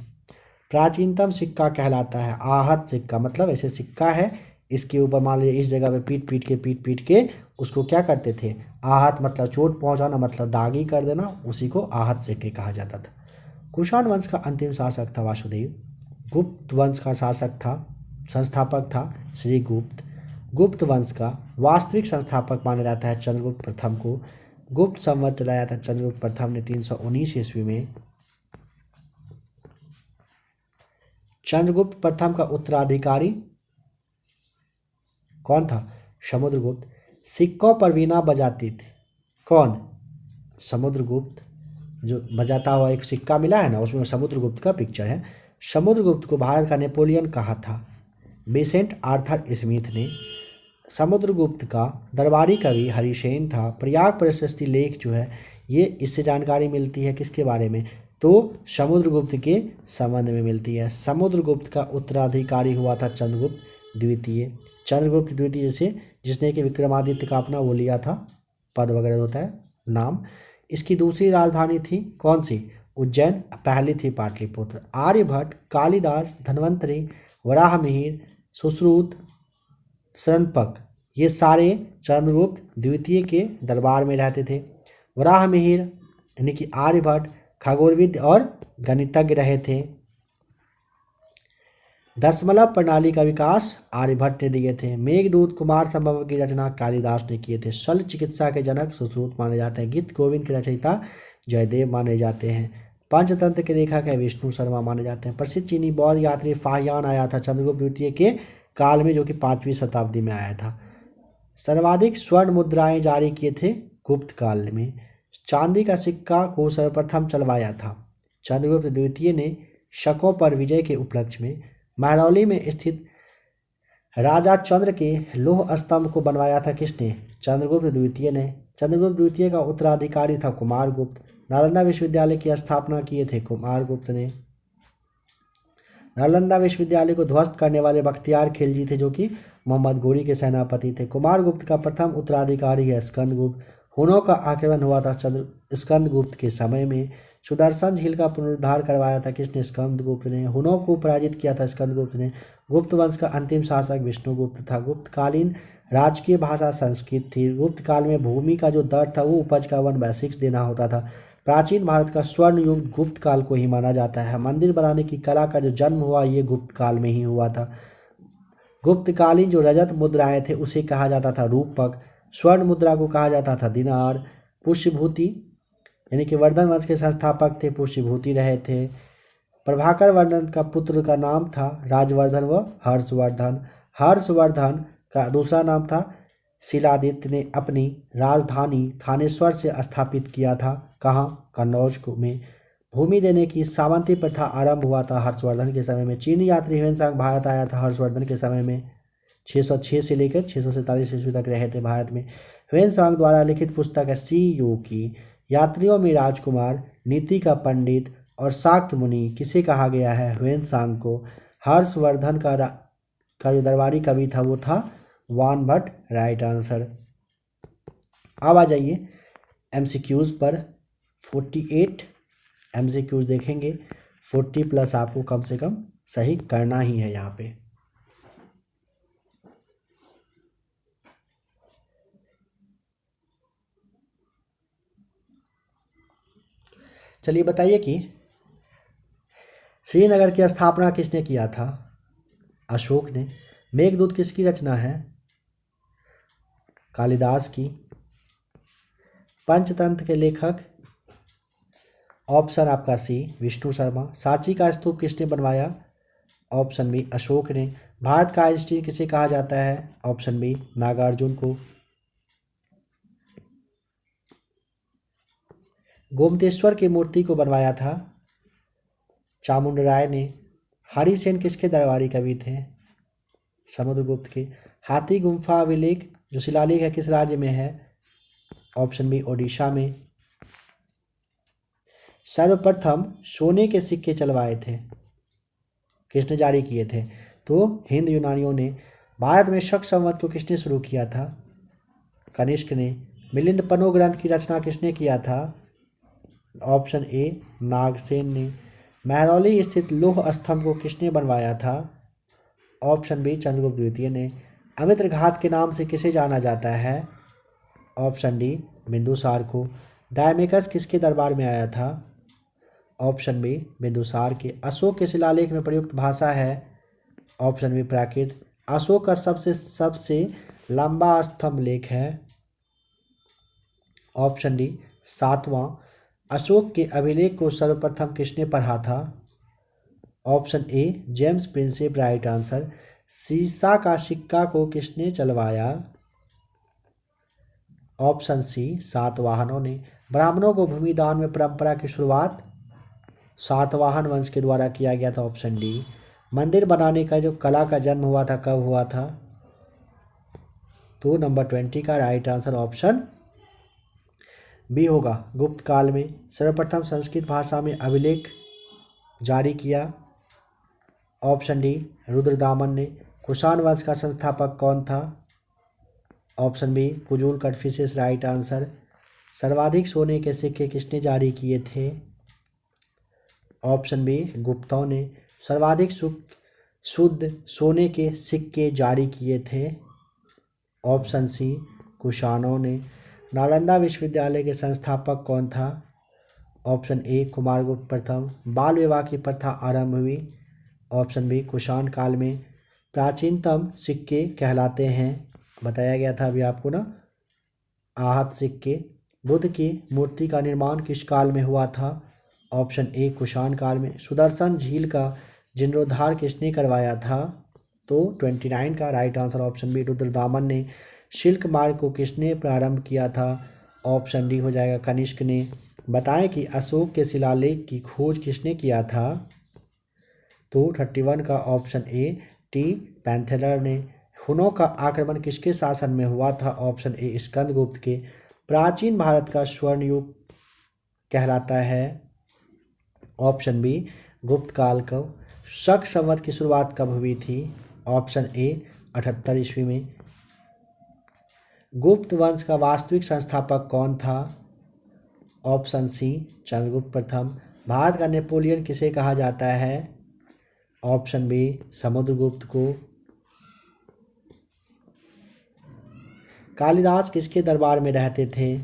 प्राचीनतम सिक्का कहलाता है आहत सिक्का, मतलब ऐसे सिक्का है इसके ऊपर मान लीजिए इस जगह पे पीट पीट के उसको क्या करते थे? आहत मतलब चोट पहुंचाना, मतलब दागी कर देना, उसी को आहत सिक्के कहा जाता था। कुषाण वंश का अंतिम शासक था वासुदेव। गुप्त वंश का शासक था, संस्थापक था श्रीगुप्त। गुप्त वंश का वास्तविक संस्थापक माना जाता है चंद्रगुप्त प्रथम को। गुप्त संवत चलाया था चंद्रगुप्त प्रथम ने 319 ईस्वी में। चंद्रगुप्त प्रथम का उत्तराधिकारी कौन था? समुद्रगुप्त। सिक्कों पर वीणा बजाते थे कौन? समुद्रगुप्त। जो बजाता हुआ एक सिक्का मिला है ना, उसमें समुद्रगुप्त का पिक्चर है। समुद्रगुप्त को भारत का नेपोलियन कहा था बेसेंट आर्थर स्मिथ ने। समुद्रगुप्त का दरबारी कवि हरिसेन था। प्रयाग प्रशस्ति लेख जो है ये इससे जानकारी मिलती है किसके बारे में? तो समुद्रगुप्त के संबंध में मिलती है। समुद्रगुप्त का उत्तराधिकारी हुआ था चंद्रगुप्त द्वितीय। चंद्रगुप्त द्वितीय जिसने कि विक्रमादित्य का अपना वो लिया था, पद वगैरह होता है नाम। इसकी दूसरी राजधानी थी कौन सी? उज्जैन। पहली थी पाटलिपुत्र। आर्यभट्ट, कालिदास, धन्वंतरि, वराहमिहिर, सुश्रुत, शरणपक ये सारे चंद्रगुप्त द्वितीय के दरबार में रहते थे। वराहमिहिर यानी कि आर्यभट्ट खगोलविद और गणितज्ञ रहे थे। दशमलव प्रणाली का विकास आर्यभट्ट ने दिए थे। मेघदूत, कुमार संभव की रचना कालिदास ने किए थे। शल्य चिकित्सा के जनक सुश्रुत माने जाते हैं। गीत गोविंद के रचयिता जयदेव माने जाते हैं। पंचतंत्र के लेखक है विष्णु शर्मा माने जाते हैं। प्रसिद्ध चीनी बौद्ध यात्री फाहियान आया था चंद्रगुप्त द्वितीय के काल में, जो कि 5वीं शताब्दी में आया था। सर्वाधिक स्वर्ण मुद्राएं जारी किए थे गुप्त काल में। चांदी का सिक्का को सर्वप्रथम चलवाया था चंद्रगुप्त द्वितीय ने। शकों पर विजय के उपलक्ष्य में महरौली में स्थित राजा चंद्र के लौह स्तंभ को बनवाया था किसने? चंद्रगुप्त द्वितीय ने। चंद्रगुप्त द्वितीय का उत्तराधिकारी था कुमारगुप्त। नालंदा विश्वविद्यालय की स्थापना किए थे कुमारगुप्त ने। नालंदा विश्वविद्यालय को ध्वस्त करने वाले बख्तियार खिलजी थे, जो कि मोहम्मद गोरी के सेनापति थे। कुमारगुप्त का प्रथम उत्तराधिकारी है स्कंदगुप्त। हुनों का आक्रमण हुआ था स्कंदगुप्त के समय में। सुदर्शन झील का पुनरुद्धार करवाया था किसने? स्कंदगुप्त ने। हुनों को पराजित किया था स्कंदगुप्त ने। गुप्त वंश का अंतिम शासक विष्णुगुप्त था। गुप्तकालीन राजकीय भाषा संस्कृत थी। गुप्त काल में भूमि का जो दर था वो उपज का 1/6 देना होता था। प्राचीन भारत का स्वर्ण युग गुप्त काल को ही माना जाता है। मंदिर बनाने की कला का जो जन्म हुआ ये गुप्त काल में ही हुआ था। गुप्तकालीन जो रजत मुद्राएं थे उसे कहा जाता था रूपक, स्वर्ण मुद्रा को कहा जाता था दिनार। पुष्यभूति यानी कि वर्धन वंश के संस्थापक थे, पुष्यभूति रहे थे। प्रभाकर वर्धन का पुत्र का नाम था राजवर्धन व हर्षवर्धन। हर्षवर्धन का दूसरा नाम था शिलादित्य ने अपनी राजधानी थानेश्वर से स्थापित किया था। कहाँ? कन्नौज में। भूमि देने की सामंती प्रथा आरंभ हुआ था हर्षवर्धन के समय में। चीनी यात्री ह्वेनसांग भारत आया था हर्षवर्धन के समय में। 606 से लेकर 647 ईस्वी तक रहे थे भारत में। ह्वेनसांग द्वारा लिखित पुस्तक सी यू की यात्रियों में राजकुमार, नीति का पंडित और शाक्य मुनि किसे कहा गया है? ह्वेनसांग को। हर्षवर्धन का जो दरबारी कवि था वो था वान भट्ट, राइट आंसर। अब आ जाइए एमसीक्यूज़ पर। 48 एमसीक्यूज़ देखेंगे। 40 प्लस आपको कम से कम सही करना ही है यहाँ पे। चलिए बताइए कि श्रीनगर की स्थापना किसने किया था? अशोक ने। मेघदूत किसकी रचना है? कालिदास की। पंचतंत्र के लेखक? ऑप्शन आपका सी विष्णु शर्मा। सांची का स्तूप किसने बनवाया? ऑप्शन बी अशोक ने। भारत का आइंस्टीन किसे कहा जाता है? ऑप्शन बी नागार्जुन को। गोमतेश्वर की मूर्ति को बनवाया था चामुंड राय ने। हरिसेन किसके दरबारी कवि थे? समुद्रगुप्त के। हाथी गुम्फा अभिलेख जो शिलालेख है किस राज्य में है? ऑप्शन बी ओडिशा में। सर्वप्रथम सोने के सिक्के चलवाए थे किसने जारी किए थे? तो हिंद यूनानियों ने। भारत में शक संवत को किसने शुरू किया था? कनिष्क ने। मिलिंद पनो ग्रंथ की रचना किसने किया था? ऑप्शन ए नागसेन ने। महरौली स्थित लौह स्तंभ को किसने बनवाया था? ऑप्शन बी चंद्रगुप्त द्वितीय ने। अमित्र घात के नाम से किसे जाना जाता है? ऑप्शन डी बिंदुसार को। डायमेकस किसके दरबार में आया था? ऑप्शन बी बिंदुसार के। अशोक के शिलालेख में प्रयुक्त भाषा है? ऑप्शन बी प्राकृत। अशोक का सबसे लंबा स्तंभ लेख है? Option D 7वां। अशोक के अभिलेख को सर्वप्रथम किसने पढ़ा था? ऑप्शन ए जेम्स प्रिंसेप, राइट आंसर। सीसा का सिक्का को किसने चलवाया? ऑप्शन सी सातवाहनों ने। ब्राह्मणों को भूमि दान में परंपरा की शुरुआत सातवाहन वंश के द्वारा किया गया था। Option D. मंदिर बनाने का जो कला का जन्म हुआ था कब हुआ था? तो नंबर 20 का राइट आंसर ऑप्शन बी होगा। गुप्त काल में। सर्वप्रथम संस्कृत भाषा में अभिलेख जारी किया? ऑप्शन डी रुद्रदामन ने। कुषाण वंश का संस्थापक कौन था? Option B Kujula Kadphises, right answer. सर्वाधिक सोने के सिक्के किसने जारी किए थे? ऑप्शन बी गुप्तों ने। सर्वाधिक शुद्ध सोने के सिक्के जारी किए थे? ऑप्शन सी कुषाणों ने। नालंदा विश्वविद्यालय के संस्थापक कौन था? ऑप्शन ए कुमारगुप्त प्रथम। बाल विवाह की प्रथा आरंभ हुई? ऑप्शन बी कुषाण काल में। प्राचीनतम सिक्के कहलाते हैं? बताया गया था अभी आपको ना, आहत सिक्के। बुद्ध की मूर्ति का निर्माण किस काल में हुआ था? ऑप्शन ए कुषाण काल में। सुदर्शन झील का जीर्णोद्धार किसने करवाया था? तो 29 का right answer option B Rudradaman ने। शिल्क मार्ग को किसने प्रारंभ किया था? ऑप्शन डी हो जाएगा कनिष्क ने। बताएं कि अशोक के शिलालेख की खोज किसने किया था? तो 31 का ऑप्शन ए टी पैंथेलर ने। हुनों का आक्रमण किसके शासन में हुआ था? ऑप्शन ए स्कंदगुप्त के। प्राचीन भारत का स्वर्ण युग कहलाता है? ऑप्शन बी गुप्त काल को। शक संवत की शुरुआत कब हुई थी? ऑप्शन ए 78 ईस्वी में। गुप्त वंश का वास्तविक संस्थापक कौन था? ऑप्शन सी चंद्रगुप्त प्रथम। भारत का नेपोलियन किसे कहा जाता है? ऑप्शन बी समुद्रगुप्त को। कालिदास किसके दरबार में रहते थे?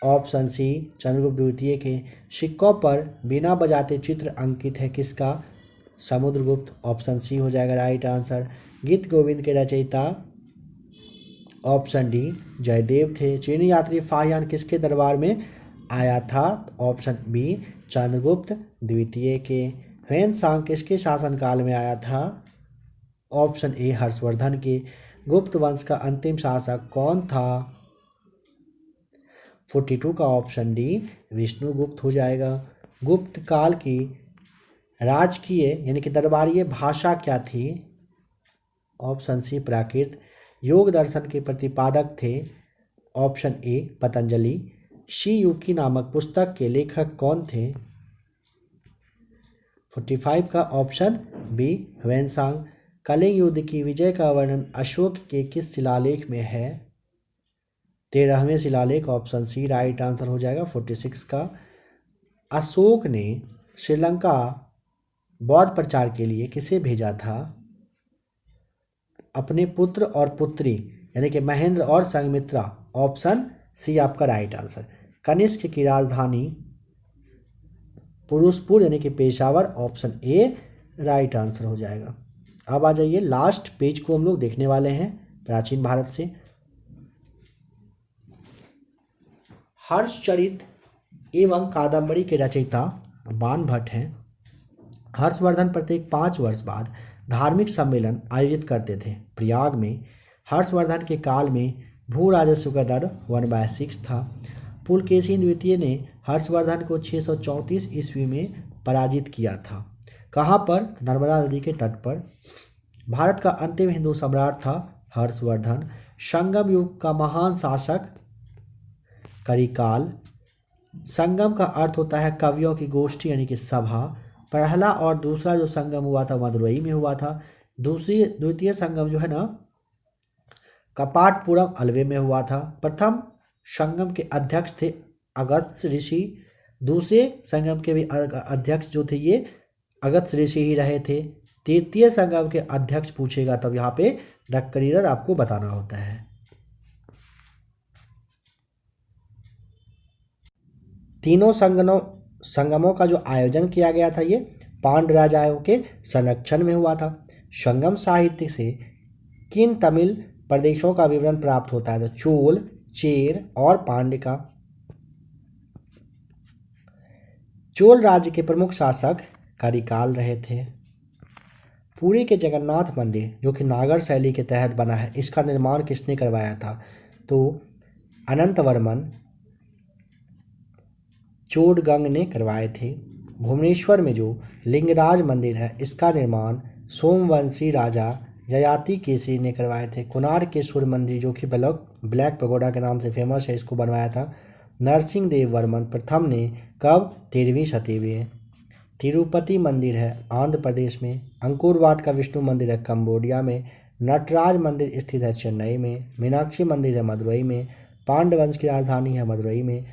ऑप्शन सी चंद्रगुप्त द्वितीय के। सिक्कों पर बिना बजाते चित्र अंकित है किसका? समुद्रगुप्त। ऑप्शन सी हो जाएगा राइट आंसर। गीत गोविंद के रचयिता ऑप्शन डी जयदेव थे। चीनी यात्री फाहियान किसके दरबार में आया था? ऑप्शन बी चंद्रगुप्त द्वितीय के। ह्वेन-सांग किसके शासनकाल में आया था? ऑप्शन ए हर्षवर्धन के। गुप्त वंश का अंतिम शासक कौन था? 42 का ऑप्शन डी विष्णुगुप्त हो जाएगा। गुप्त काल की राजकीय यानी कि दरबारीय भाषा क्या थी? ऑप्शन सी प्राकृत। योग दर्शन के प्रतिपादक थे? Option A Patanjali. Shi Yuqi नामक पुस्तक के लेखक कौन थे? 45 का ऑप्शन बी ह्वेन-सांग। कलिंग युद्ध की विजय का वर्णन अशोक के किस शिलालेख में है? 13वें शिलालेख। ऑप्शन सी राइट आंसर हो जाएगा 46 का। अशोक ने श्रीलंका बौद्ध प्रचार के लिए किसे भेजा था? अपने पुत्र और पुत्री यानी कि महेंद्र और संघमित्रा। ऑप्शन सी आपका राइट आंसर। कनिष्क की राजधानी पुरुषपुर यानी कि Peshawar. Option A right answer हो जाएगा। अब आ जाइए लास्ट पेज को हम लोग देखने वाले हैं प्राचीन भारत से। हर्षचरित एवं कादम्बरी के रचयिता बाणभट्ट हैं। हर्षवर्धन प्रत्येक 5 वर्ष बाद धार्मिक सम्मेलन आयोजित करते थे। प्रयाग में हर्षवर्धन के काल में भू राजस्व का दर 1/6 था। पुलकेशिन द्वितीय ने हर्षवर्धन को 634 ईस्वी में पराजित किया था। कहाँ पर? नर्मदा नदी के तट पर। भारत का अंतिम हिंदू सम्राट था हर्षवर्धन। संगम युग का महान शासक करिकाल। संगम का अर्थ होता है कवियों की गोष्ठी यानी कि सभा। पहला और दूसरा जो संगम हुआ था मदुरई में हुआ था। द्वितीय संगम जो है ना कपाटपुरम अलवे में हुआ था। प्रथम संगम के अध्यक्ष थे अगस्त्य ऋषि। दूसरे संगम के भी अध्यक्ष जो थे ये अगस्त्य ऋषि ही रहे थे। तृतीय संगम के अध्यक्ष पूछेगा तब यहाँ पे डक्करीरर आपको बताना होता है। तीनों संगमों का जो आयोजन किया गया था ये पांड्य राजाओं के संरक्षण में हुआ था। संगम साहित्य से किन तमिल प्रदेशों का विवरण प्राप्त होता है? तो चोल, चेर और पांड्य का। चोल राज्य के प्रमुख शासक करिकाल रहे थे। पुरी के जगन्नाथ मंदिर जो कि नागर शैली के तहत बना है, इसका निर्माण किसने करवाया था? तो अनंतवर्मन चोडगंग ने करवाए थे। भुवनेश्वर में जो लिंगराज मंदिर है इसका निर्माण सोमवंशी राजा ययाति केसरी ने करवाए थे। कोणार्क के सूर्य मंदिर जो कि ब्लैक पगोडा के नाम से फेमस है, इसको बनवाया था नरसिंह देव वर्मन प्रथम ने। कब? 13वीं शती में। तिरुपति मंदिर है आंध्र प्रदेश में। अंकोर वाट का विष्णु मंदिर है कंबोडिया में। नटराज मंदिर स्थित है चेन्नई में। मीनाक्षी मंदिर है मदुरई में। पांड्य वंश की राजधानी है मदुरई में।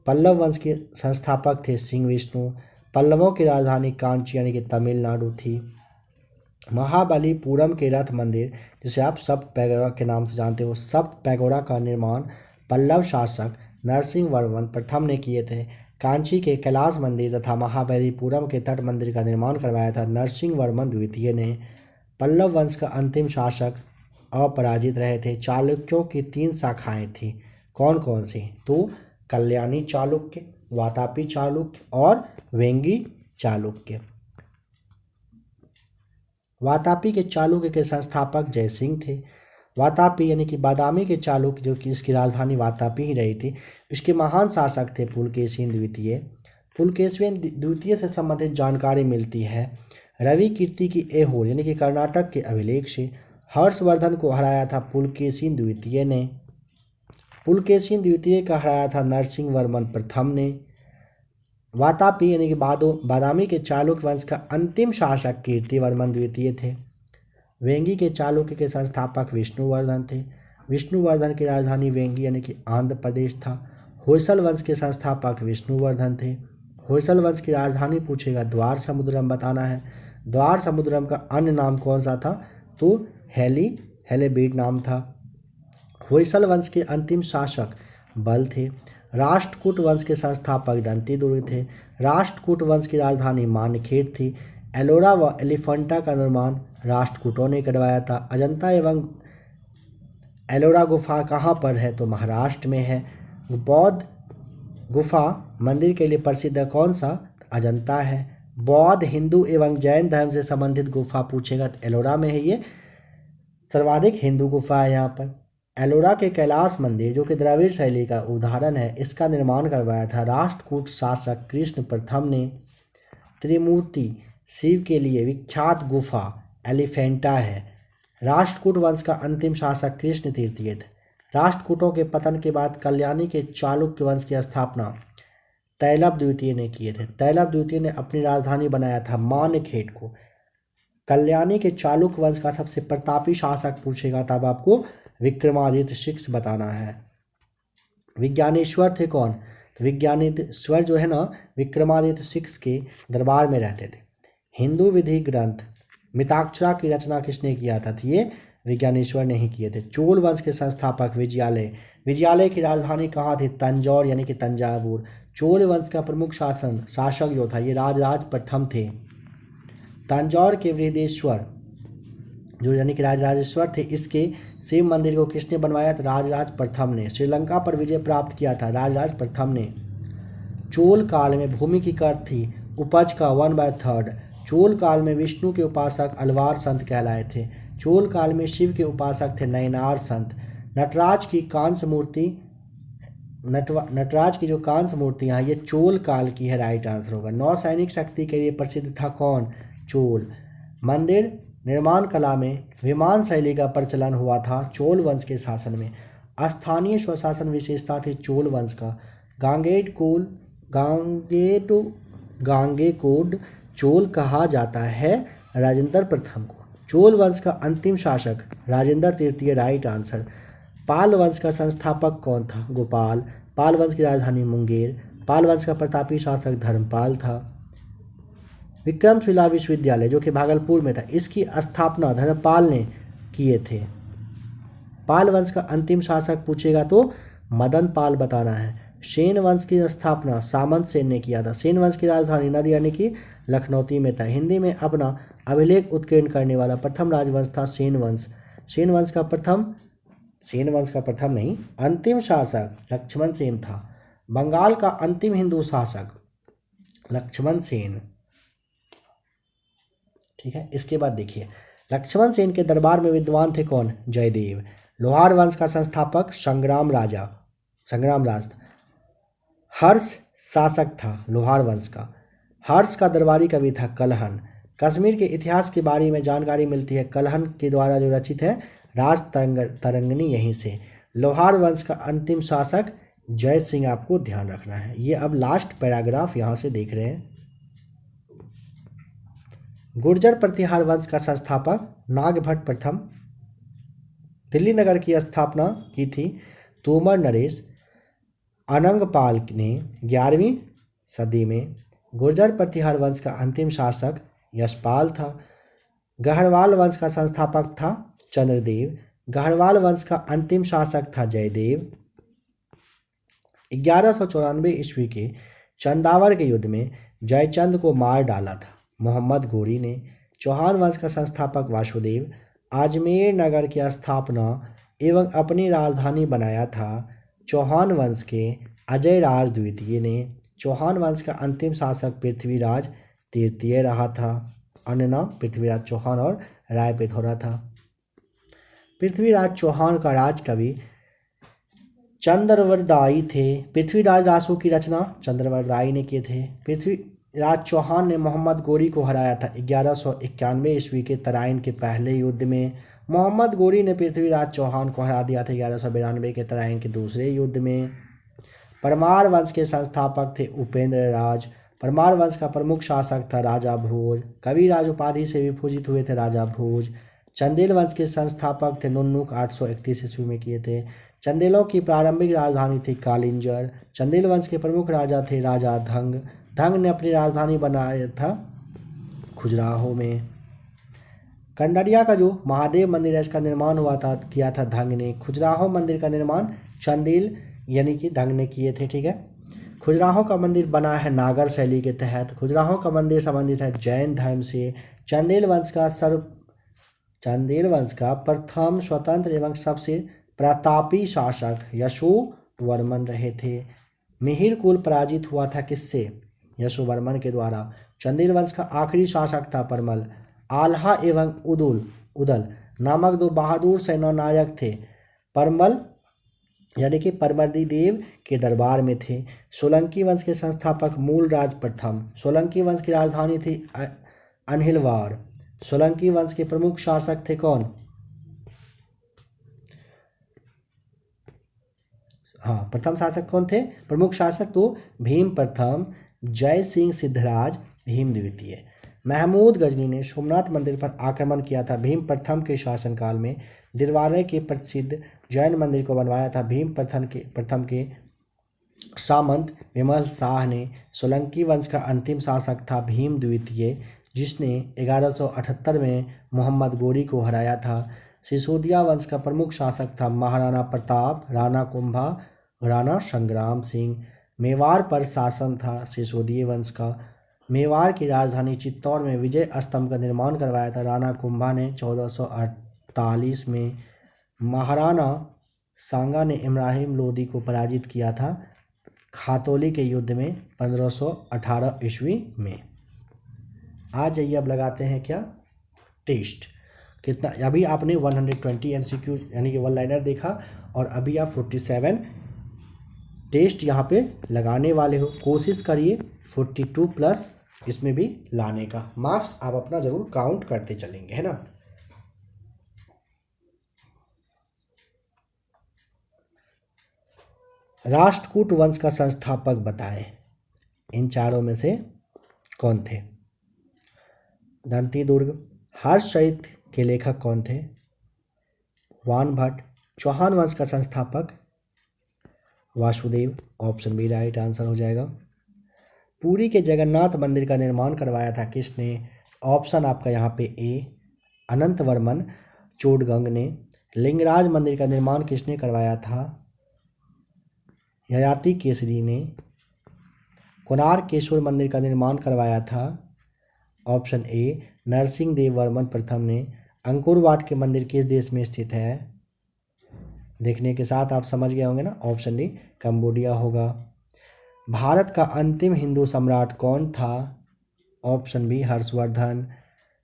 पल्लव वंश के संस्थापक थे सिंह विष्णु। पल्लवों की राजधानी कांची यानी कि तमिलनाडु थी। महाबलीपुरम के रथ मंदिर जिसे आप सप्त पैगोड़ा के नाम से जानते हो, सप्त पैगोड़ा का निर्माण पल्लव शासक नरसिंह वर्मन प्रथम ने किए थे। कांची के कैलाश मंदिर तथा महाबलीपुरम के तट मंदिर का निर्माण करवाया था नरसिंह वर्मन द्वितीय ने। पल्लव वंश का अंतिम शासक अपराजित रहे थे। चालुक्यों की 3 शाखाएं थी, कौन कौन सी? तो कल्याणी चालुक्य, वातापी चालुक्य और वेंगी चालुक्य। वातापी के चालुक्य के संस्थापक जयसिंह थे। वातापी यानी कि बादामी के चालुक्य जो कि इसकी राजधानी वातापी ही रही थी, इसके महान शासक थे पुलकेशिन द्वितीय। पुलकेशिन द्वितीय से संबंधित जानकारी मिलती है रवि कीर्ति की ऐहोल यानी कि कर्नाटक के अभिलेख से। हर्षवर्धन को हराया था पुलकेशिन द्वितीय ने। पुलकेशिन द्वितीय का हराया था नरसिंह वर्मन प्रथम ने। वातापी यानी कि बादामी के चालुक्य वंश का अंतिम शासक कीर्तिवर्मन द्वितीय थे। वेंगी के चालुक्य के संस्थापक विष्णुवर्धन थे। विष्णुवर्धन की राजधानी वेंगी यानी कि आंध्र प्रदेश था। होयसल वंश के संस्थापक विष्णुवर्धन थे। होयसल वंश की राजधानी पूछेगा द्वार समुद्रम बताना है। द्वार समुद्रम का अन्य नाम कौन सा था? तो हेलेबीड नाम था। होयसल वंश के अंतिम शासक बल थे। राष्ट्रकूट वंश के संस्थापक दंती दुर्ग थे। राष्ट्रकूट वंश की राजधानी मानखेड़ थी। एलोरा व एलिफेंटा का निर्माण राष्ट्रकूटों ने करवाया था। अजंता एवं एलोरा गुफा कहाँ पर है? तो महाराष्ट्र में है। बौद्ध गुफा मंदिर के लिए प्रसिद्ध है, कौन सा? अजंता है। बौद्ध, हिंदू एवं जैन धर्म से संबंधित गुफा पूछेगा तो एलोरा में है। ये सर्वाधिक हिंदू गुफा है यहाँ पर। एलोरा के कैलाश मंदिर जो कि द्रविड़ शैली का उदाहरण है, इसका निर्माण करवाया था राष्ट्रकूट शासक कृष्ण प्रथम ने। त्रिमूर्ति शिव के लिए विख्यात गुफा एलिफेंटा है। राष्ट्रकूट वंश का अंतिम शासक कृष्ण तृतीय थे। राष्ट्रकूटों के पतन के बाद कल्याणी के चालुक्य वंश की स्थापना तैलभ द्वितीय ने किए थे। तैलभ द्वितीय ने अपनी राजधानी बनाया था मानखेड़ को। कल्याणी के चालुक्य वंश का सबसे प्रतापी शासक पूछेगा तब आपको विक्रमादित्य सिक्स बताना है। विज्ञानेश्वर थे कौन? तो विज्ञानेश्वर जो है ना, विक्रमादित्य सिक्स के दरबार में रहते थे। हिंदू विधि ग्रंथ मिताक्षरा की रचना किसने किया था? तो ये विज्ञानेश्वर ने ही किए थे। चोल वंश के संस्थापक विजयालय की राजधानी कहाँ थी? तंजौर यानी कि तंजावुर। चोल वंश का प्रमुख शासक जो था ये राजराज प्रथम थे। तंजौर के बृहदेश्वर जो यानी कि राजराजेश्वर थे, इसके शिव मंदिर को किसने बनवाया था? राजराज प्रथम ने। श्रीलंका पर विजय प्राप्त किया था राजराज प्रथम ने। चोल काल में भूमि की कर थी उपज का 1/3। चोल काल में विष्णु के उपासक अलवार संत कहलाए थे। चोल काल में शिव के उपासक थे नयनार संत। नटराज की कांस्य मूर्ति नटराज की जो कांस्य मूर्तियाँ हैं ये चोल काल की है, राइट आंसर होगा। नौसैनिक शक्ति के लिए प्रसिद्ध था कौन? चोल। मंदिर निर्माण कला में विमान शैली का प्रचलन हुआ था चोल वंश के शासन में। स्थानीय स्वशासन विशेषता थी चोल वंश का। गांगेकोड चोल कहा जाता है राजेंद्र प्रथम को। चोल वंश का अंतिम शासक राजेंद्र तृतीय, राइट आंसर। पाल वंश का संस्थापक कौन था? गोपाल। पाल वंश की राजधानी मुंगेर। पाल वंश का प्रतापी शासक धर्मपाल था। विक्रमशिला विश्वविद्यालय जो कि भागलपुर में था, इसकी स्थापना धर्मपाल ने किए थे। पाल वंश का अंतिम शासक पूछेगा तो मदन पाल बताना है। सेन वंश की स्थापना सामंत सेन ने किया था। सेन वंश की राजधानी नदी यानी कि लखनौती में था। हिंदी में अपना अभिलेख उत्कीर्ण करने वाला प्रथम राजवंश था सेन वंश। सेन वंश का प्रथम नहीं, अंतिम शासक लक्ष्मण सेन था। बंगाल का अंतिम हिंदू शासक लक्ष्मण सेन, ठीक है। इसके बाद देखिए लक्ष्मण सेन के दरबार में विद्वान थे कौन? जयदेव। लोहार वंश का संस्थापक संग्राम राज था। हर्ष शासक था लोहार वंश का। हर्ष का दरबारी कवि था कलहन। कश्मीर के इतिहास के बारे में जानकारी मिलती है कलहन के द्वारा जो रचित है राज तरंगिणी, यहीं से। लोहार वंश का अंतिम शासक जय सिंह, आपको ध्यान रखना है। ये अब लास्ट पैराग्राफ यहाँ से देख रहे हैं। गुर्जर प्रतिहार वंश का संस्थापक नागभट्ट प्रथम। दिल्ली नगर की स्थापना की थी तोमर नरेश। अनंगपाल ने 11वीं सदी में। गुर्जर प्रतिहार वंश का अंतिम शासक यशपाल था। गहरवाल वंश का संस्थापक था चंद्रदेव। गहरवाल वंश का अंतिम शासक था जयदेव। 1194 ईस्वी के चंदावर के युद्ध में जयचंद को मार डाला था मोहम्मद गोरी ने। चौहान वंश का संस्थापक वासुदेव। अजमेर नगर की स्थापना एवं अपनी राजधानी बनाया था चौहान वंश के अजय राज द्वितीय ने। चौहान वंश का अंतिम शासक पृथ्वीराज तृतीय रहा था। अन्य नाम पृथ्वीराज चौहान और राय पिथौरा था। पृथ्वीराज चौहान का राजकवि चंद्रवरदायी थे। पृथ्वीराज रासो की रचना चंद्रवरदायी ने किए थे। पृथ्वीराज चौहान ने मोहम्मद गोरी को हराया था 1191 ईस्वी के तराइन के पहले युद्ध में। मोहम्मद गोरी ने पृथ्वीराज चौहान को हरा दिया था 1192 के तराइन के दूसरे युद्ध में। परमार वंश के संस्थापक थे उपेंद्र राज। परमार वंश का प्रमुख शासक था राजा भोज। कविराज उपाधि से भी पूजित हुए थे राजा भोज। चंदेल वंश के संस्थापक थे नुन्नुक, 831 ईस्वी में किए थे। चंदेलों की प्रारंभिक राजधानी थी कालिंजर। चंदेल वंश के प्रमुख राजा थे राजा धंग। धंग ने अपनी राजधानी बनाया था खजुराहो में। कंडरिया का जो महादेव मंदिर है इसका निर्माण किया था धंग ने। खजुराहो मंदिर का निर्माण चंदेल यानी कि दंग ने किए थे। ठीक है। खजुराहो का मंदिर बना है नागर शैली के तहत। खजुराहो का मंदिर संबंधित है जैन धर्म से। चंदेल वंश का प्रथम स्वतंत्र एवं सबसे प्रतापी शासक यशोवर्मन रहे थे। मिहिर कुल पराजित हुआ था किससे? यशोवर्मन के द्वारा। चंदेल वंश का आखिरी शासक था परमल। आल्हा एवं उदल नामक दो बहादुर सेनानायक थे। परमल यानी कि परमर्दी देव के दरबार में थे। सोलंकी वंश के संस्थापक मूलराज प्रथम। सोलंकी वंश की राजधानी थी अनहिलवाड़। सोलंकी वंश के प्रमुख शासक थे कौन? हाँ, प्रथम शासक कौन थे? प्रमुख शासक तो भीम प्रथम, जय सिंह सिद्धराज, भीम द्वितीय। महमूद गजनी ने सोमनाथ मंदिर पर आक्रमण किया था भीम प्रथम के शासनकाल में। दिलवारे के प्रसिद्ध जैन मंदिर को बनवाया था भीम प्रथम के सामंत विमल शाह ने। सोलंकी वंश का अंतिम शासक था भीम द्वितीय, जिसने 1178 में मोहम्मद गोरी को हराया था। सिसोदिया वंश का प्रमुख शासक था महाराणा प्रताप, राणा कुंभा, राणा संग्राम सिंह। मेवाड़ पर शासन था सिसोदिया वंश का। मेवाड़ की राजधानी चित्तौड़ में विजय स्तंभ का निर्माण करवाया था राणा कुंभा ने 1448 में। महाराणा सांगा ने इब्राहिम लोदी को पराजित किया था खातौली के युद्ध में 1518 ईस्वी में। आ जाइए, अब लगाते हैं क्या? टेस्ट। कितना? अभी आपने 120 MCQ यानी कि वन लाइनर देखा और अभी आप 47 टेस्ट यहाँ पे लगाने वाले हो। कोशिश करिए 42 प्लस इसमें भी लाने का। मार्क्स आप अपना जरूर काउंट करते चलेंगे, है ना। राष्ट्रकूट वंश का संस्थापक बताएं। इन चारों में से कौन थे? दंती दुर्ग। हर्षचरित के लेखक कौन थे? वान भट्ट। चौहान वंश का संस्थापक Vasudev. Option B right answer हो जाएगा। पुरी के जगन्नाथ मंदिर का निर्माण करवाया था किसने? ऑप्शन आपका यहाँ पे ए अनंत वर्मन चोडगंग ने। लिंगराज मंदिर का निर्माण किसने करवाया था? ययाति केसरी ने। कोणार्केश्वर मंदिर का निर्माण करवाया था ऑप्शन ए नरसिंह देव वर्मन प्रथम ने। अंकोर वाट के मंदिर किस देश में स्थित है? देखने के साथ आप समझ गए होंगे ना, ऑप्शन डी कंबोडिया होगा। भारत का अंतिम हिंदू सम्राट कौन था? Option B Harshvardhan.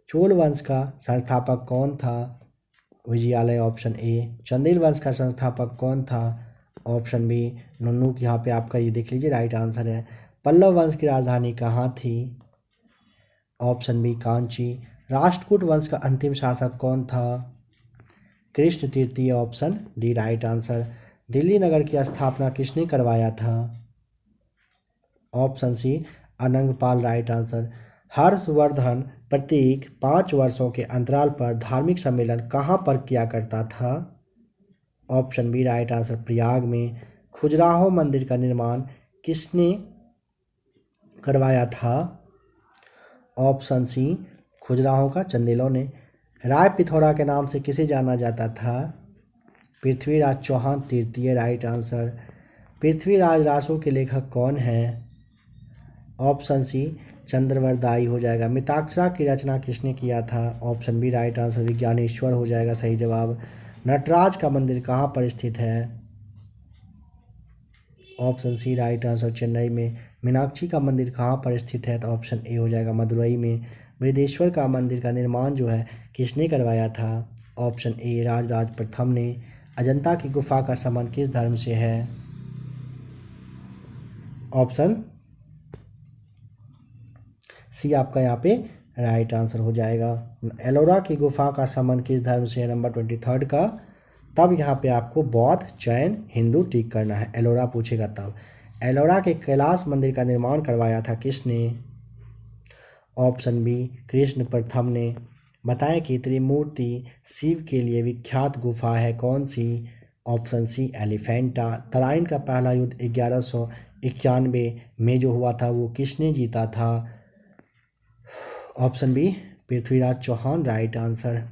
चोल वंश का संस्थापक कौन था? विजयालय। Option A. चंदेल वंश का संस्थापक कौन था? Option B Nunnuk. यहाँ पे आपका ये देख लीजिए राइट आंसर है। पल्लव वंश की राजधानी कहाँ थी? Option B Kanchi. राष्ट्रकूट वंश का अंतिम शासक कौन था? कृष्ण तृतीय। Option D right answer. Delhi नगर की स्थापना किसने करवाया था? Option C Anangpal right answer. Harshvardhan प्रत्येक 5 वर्षों के अंतराल पर धार्मिक सम्मेलन कहाँ पर किया करता था? Option B right answer Prayag में। खजुराहो मंदिर का निर्माण किसने करवाया था? ऑप्शन सी खजुराहो का चंदेलों ने। राय पिथौरा के नाम से किसे जाना जाता था? पृथ्वीराज चौहान तृतीय राइट आंसर। पृथ्वीराज रासो के लेखक कौन हैं? ऑप्शन सी चंद्रवरदाई हो जाएगा। मिताक्षरा की रचना किसने किया था? Option B right answer Vijnaneshwar हो जाएगा सही जवाब। नटराज का मंदिर कहाँ पर स्थित है? Option C right answer Chennai में। मीनाक्षी का मंदिर कहाँ पर स्थित है? तो ऑप्शन ए हो जाएगा मदुरई में। बृहदेश्वर का मंदिर का निर्माण जो है किसने करवाया था? ऑप्शन ए राजराज प्रथम ने। अजंता की गुफा का संबंध किस धर्म से है? ऑप्शन सी आपका यहाँ पे राइट आंसर हो जाएगा। एलोरा की गुफा का संबंध किस धर्म से है? नंबर 23 का। तब यहाँ पे आपको बौद्ध, जैन, हिंदू टिक करना है। एलोरा पूछेगा तब। एलोरा के कैलाश मंदिर का निर्माण करवाया था किसने? ऑप्शन बी कृष्ण प्रथम ने। बताएं कि त्रिमूर्ति शिव के लिए विख्यात गुफा है कौन सी? Option C Elephanta. तराइन का पहला युद्ध 1191 में जो हुआ था वो किसने जीता था? Option B Prithviraj Chauhan right answer.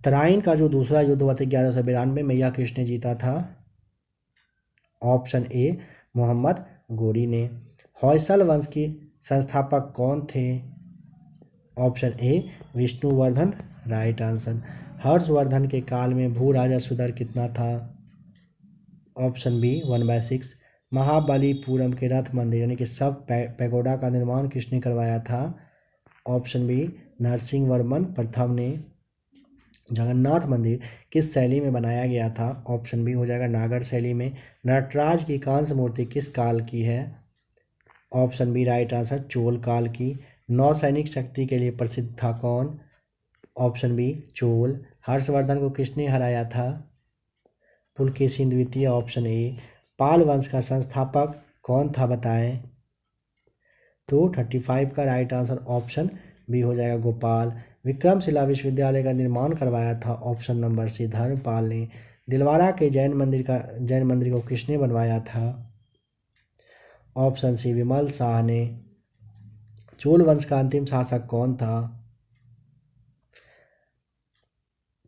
Tarain का जो दूसरा युद्ध हुआ था 1192 में, यह किसने जीता था? ऑप्शन ए मोहम्मद गोरी ने। होयसल वंश के संस्थापक कौन थे? Option A Vishnuvardhana, right answer. Harshvardhan के काल में भू राजस्व दर कितना था? Option B 1/6। महाबलीपुरम के रथ मंदिर यानी कि सब पैगोडा का निर्माण किसने करवाया था? ऑप्शन बी नरसिंह वर्मन प्रथम ने। जगन्नाथ मंदिर किस शैली में बनाया गया था? ऑप्शन बी हो जाएगा नागर शैली में। नटराज की कांस्य मूर्ति किस काल की है? Option B right answer, Chola काल की। नौसैनिक शक्ति के लिए प्रसिद्ध था कौन? Option B Chola. हर्षवर्धन को किसने हराया था? पुलकेशिन द्वितीय, ऑप्शन ए। पाल वंश का संस्थापक कौन था बताएं? तो 35 का राइट आंसर ऑप्शन बी हो जाएगा गोपाल। विक्रमशिला विश्वविद्यालय का निर्माण करवाया था? ऑप्शन नंबर सी धर्मपाल ने। दिलवाड़ा के जैन मंदिर को किसने बनवाया था? ऑप्शन सी विमल शाह ने। चोल वंश का अंतिम शासक कौन था?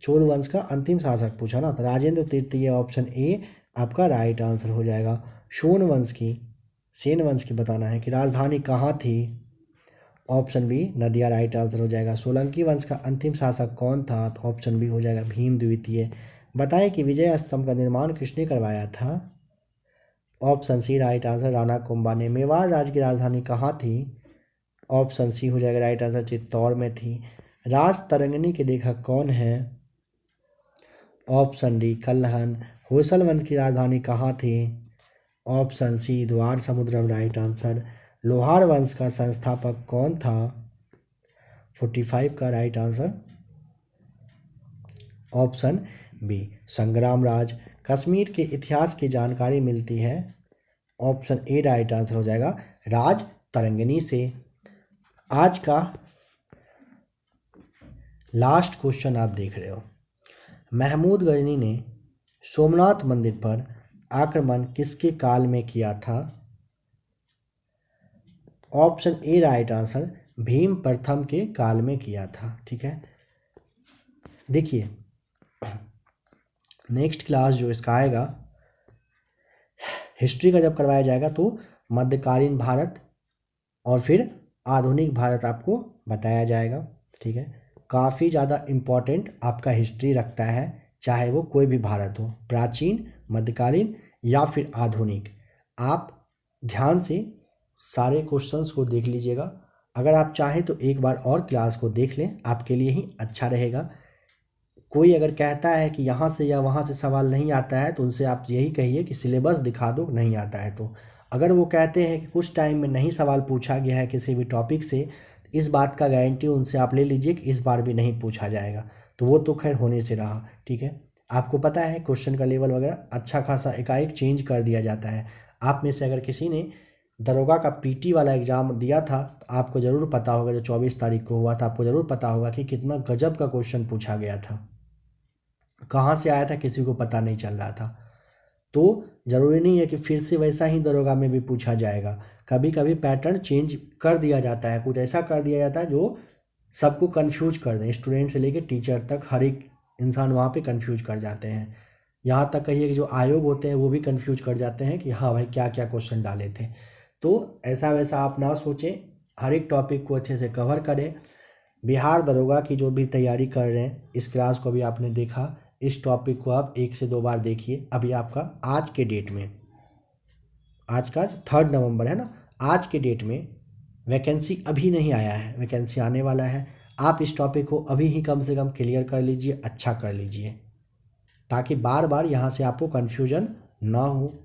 चोल वंश का अंतिम शासक पूछा ना, तो राजेंद्र तृतीय, ऑप्शन ए आपका राइट आंसर हो जाएगा। सेन वंश की बताना है कि राजधानी कहाँ थी? ऑप्शन बी नदिया, राइट आंसर हो जाएगा। सोलंकी वंश का अंतिम शासक कौन था? तो ऑप्शन बी हो जाएगा भीम द्वितीय। बताएं कि विजय स्तंभ का निर्माण किसने करवाया था? Option C right answer, Rana Kumbha ने। मेवाड़ राज्य की राजधानी कहाँ थी? ऑप्शन सी हो जाएगा राइट आंसर, चित्तौड़ में थी। राज तरंगिणी के लेखक कौन है? Option D Kalhana. होयसल वंश की राजधानी कहाँ थी? ऑप्शन सी द्वार समुद्रम, राइट आंसर। लोहार वंश का संस्थापक कौन था? 45 का राइट आंसर ऑप्शन बी संग्राम राज। कश्मीर के इतिहास की जानकारी मिलती है? ऑप्शन ए राइट आंसर हो जाएगा राज तरंगिणी से। आज का लास्ट क्वेश्चन आप देख रहे हो। महमूद गजनी ने सोमनाथ मंदिर पर आक्रमण किसके काल में किया था? ऑप्शन ए राइट आंसर, भीम प्रथम के काल में किया था। ठीक है, देखिए नेक्स्ट क्लास जो इसका आएगा हिस्ट्री का जब करवाया जाएगा तो मध्यकालीन भारत और फिर आधुनिक भारत आपको बताया जाएगा। ठीक है, काफ़ी ज़्यादा इम्पॉर्टेंट आपका हिस्ट्री रखता है, चाहे वो कोई भी भारत हो, प्राचीन, मध्यकालीन या फिर आधुनिक। आप ध्यान से सारे क्वेश्चंस को देख लीजिएगा। अगर आप चाहें तो एक बार और क्लास को देख लें, आपके लिए ही अच्छा रहेगा। कोई अगर कहता है कि यहाँ से या वहाँ से सवाल नहीं आता है तो उनसे आप यही कहिए कि सिलेबस दिखा दो, नहीं आता है तो। अगर वो कहते हैं कि कुछ टाइम में नहीं सवाल पूछा गया है किसी भी टॉपिक से, इस बात का गारंटी उनसे आप ले लीजिए कि इस बार भी नहीं पूछा जाएगा। तो वो तो खैर होने से रहा। ठीक है, आपको पता है क्वेश्चन का लेवल वगैरह अच्छा खासा एकाएक चेंज कर दिया जाता है। आप में से अगर किसी ने दरोगा का पीटी वाला एग्ज़ाम दिया था तो आपको ज़रूर पता होगा, जो 24 तारीख को हुआ था, आपको ज़रूर पता होगा कि कितना गजब का क्वेश्चन पूछा गया था। कहाँ से आया था किसी को पता नहीं चल रहा था। तो ज़रूरी नहीं है कि फिर से वैसा ही दरोगा में भी पूछा जाएगा। कभी कभी पैटर्न चेंज कर दिया जाता है, कुछ ऐसा कर दिया जाता है जो सबको कंफ्यूज कर दें, स्टूडेंट से लेकर टीचर तक हर एक इंसान वहाँ पे कंफ्यूज कर जाते हैं। यहाँ तक कहिए कि जो आयोग होते हैं वो भी कंफ्यूज कर जाते हैं कि हाँ भाई क्या क्या क्वेश्चन डाले थे। तो ऐसा वैसा आप ना सोचें, हर एक टॉपिक को अच्छे से कवर करें। बिहार दरोगा की जो भी तैयारी कर रहे हैं, इस क्लास को भी आपने देखा, इस टॉपिक को आप 1 से 2 बार देखिए। अभी आपका आज के डेट में, आज का 3 नवंबर है ना, आज के डेट में वैकेंसी अभी नहीं आया है, वैकेंसी आने वाला है। आप इस टॉपिक को अभी ही कम से कम क्लियर कर लीजिए, अच्छा कर लीजिए, ताकि बार बार यहाँ से आपको कन्फ्यूजन ना हो।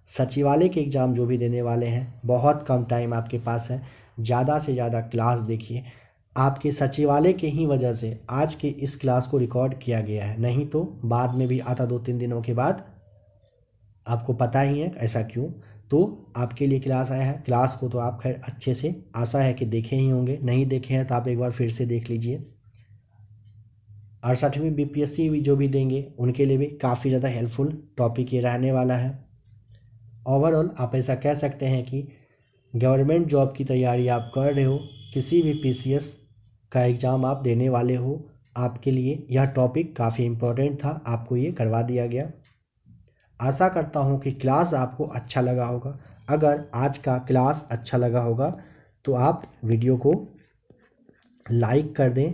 सचिवालय के एग्ज़ाम जो भी देने वाले हैं, बहुत कम टाइम आपके पास है, ज़्यादा से ज़्यादा क्लास देखिए। आपके सचिवालय के ही वजह से आज के इस क्लास को रिकॉर्ड किया गया है, नहीं तो बाद में भी आता 2-3 दिनों के बाद। आपको पता ही है ऐसा क्यों। तो आपके लिए क्लास आया है, क्लास को तो आप खैर अच्छे से आशा है कि देखे ही होंगे, नहीं देखे हैं तो आप एक बार फिर से देख लीजिए। 68वीं बीपीएससी भी जो भी देंगे उनके लिए भी काफ़ी ज़्यादा हेल्पफुल टॉपिक ये रहने वाला है। ओवरऑल आप ऐसा कह सकते हैं कि गवर्नमेंट जॉब की तैयारी आप कर रहे हो, किसी भी पीसीएस का एग्ज़ाम आप देने वाले हो, आपके लिए यह टॉपिक काफ़ी इम्पोर्टेंट था, आपको ये करवा दिया गया। आशा करता हूँ कि क्लास आपको अच्छा लगा होगा। अगर आज का क्लास अच्छा लगा होगा तो आप वीडियो को लाइक कर दें।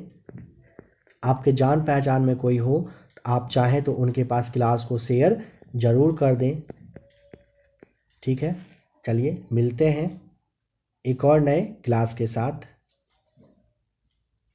आपके जान पहचान में कोई हो तो आप चाहें तो उनके पास क्लास को शेयर ज़रूर कर दें। ठीक है, चलिए मिलते हैं एक और नए क्लास के साथ।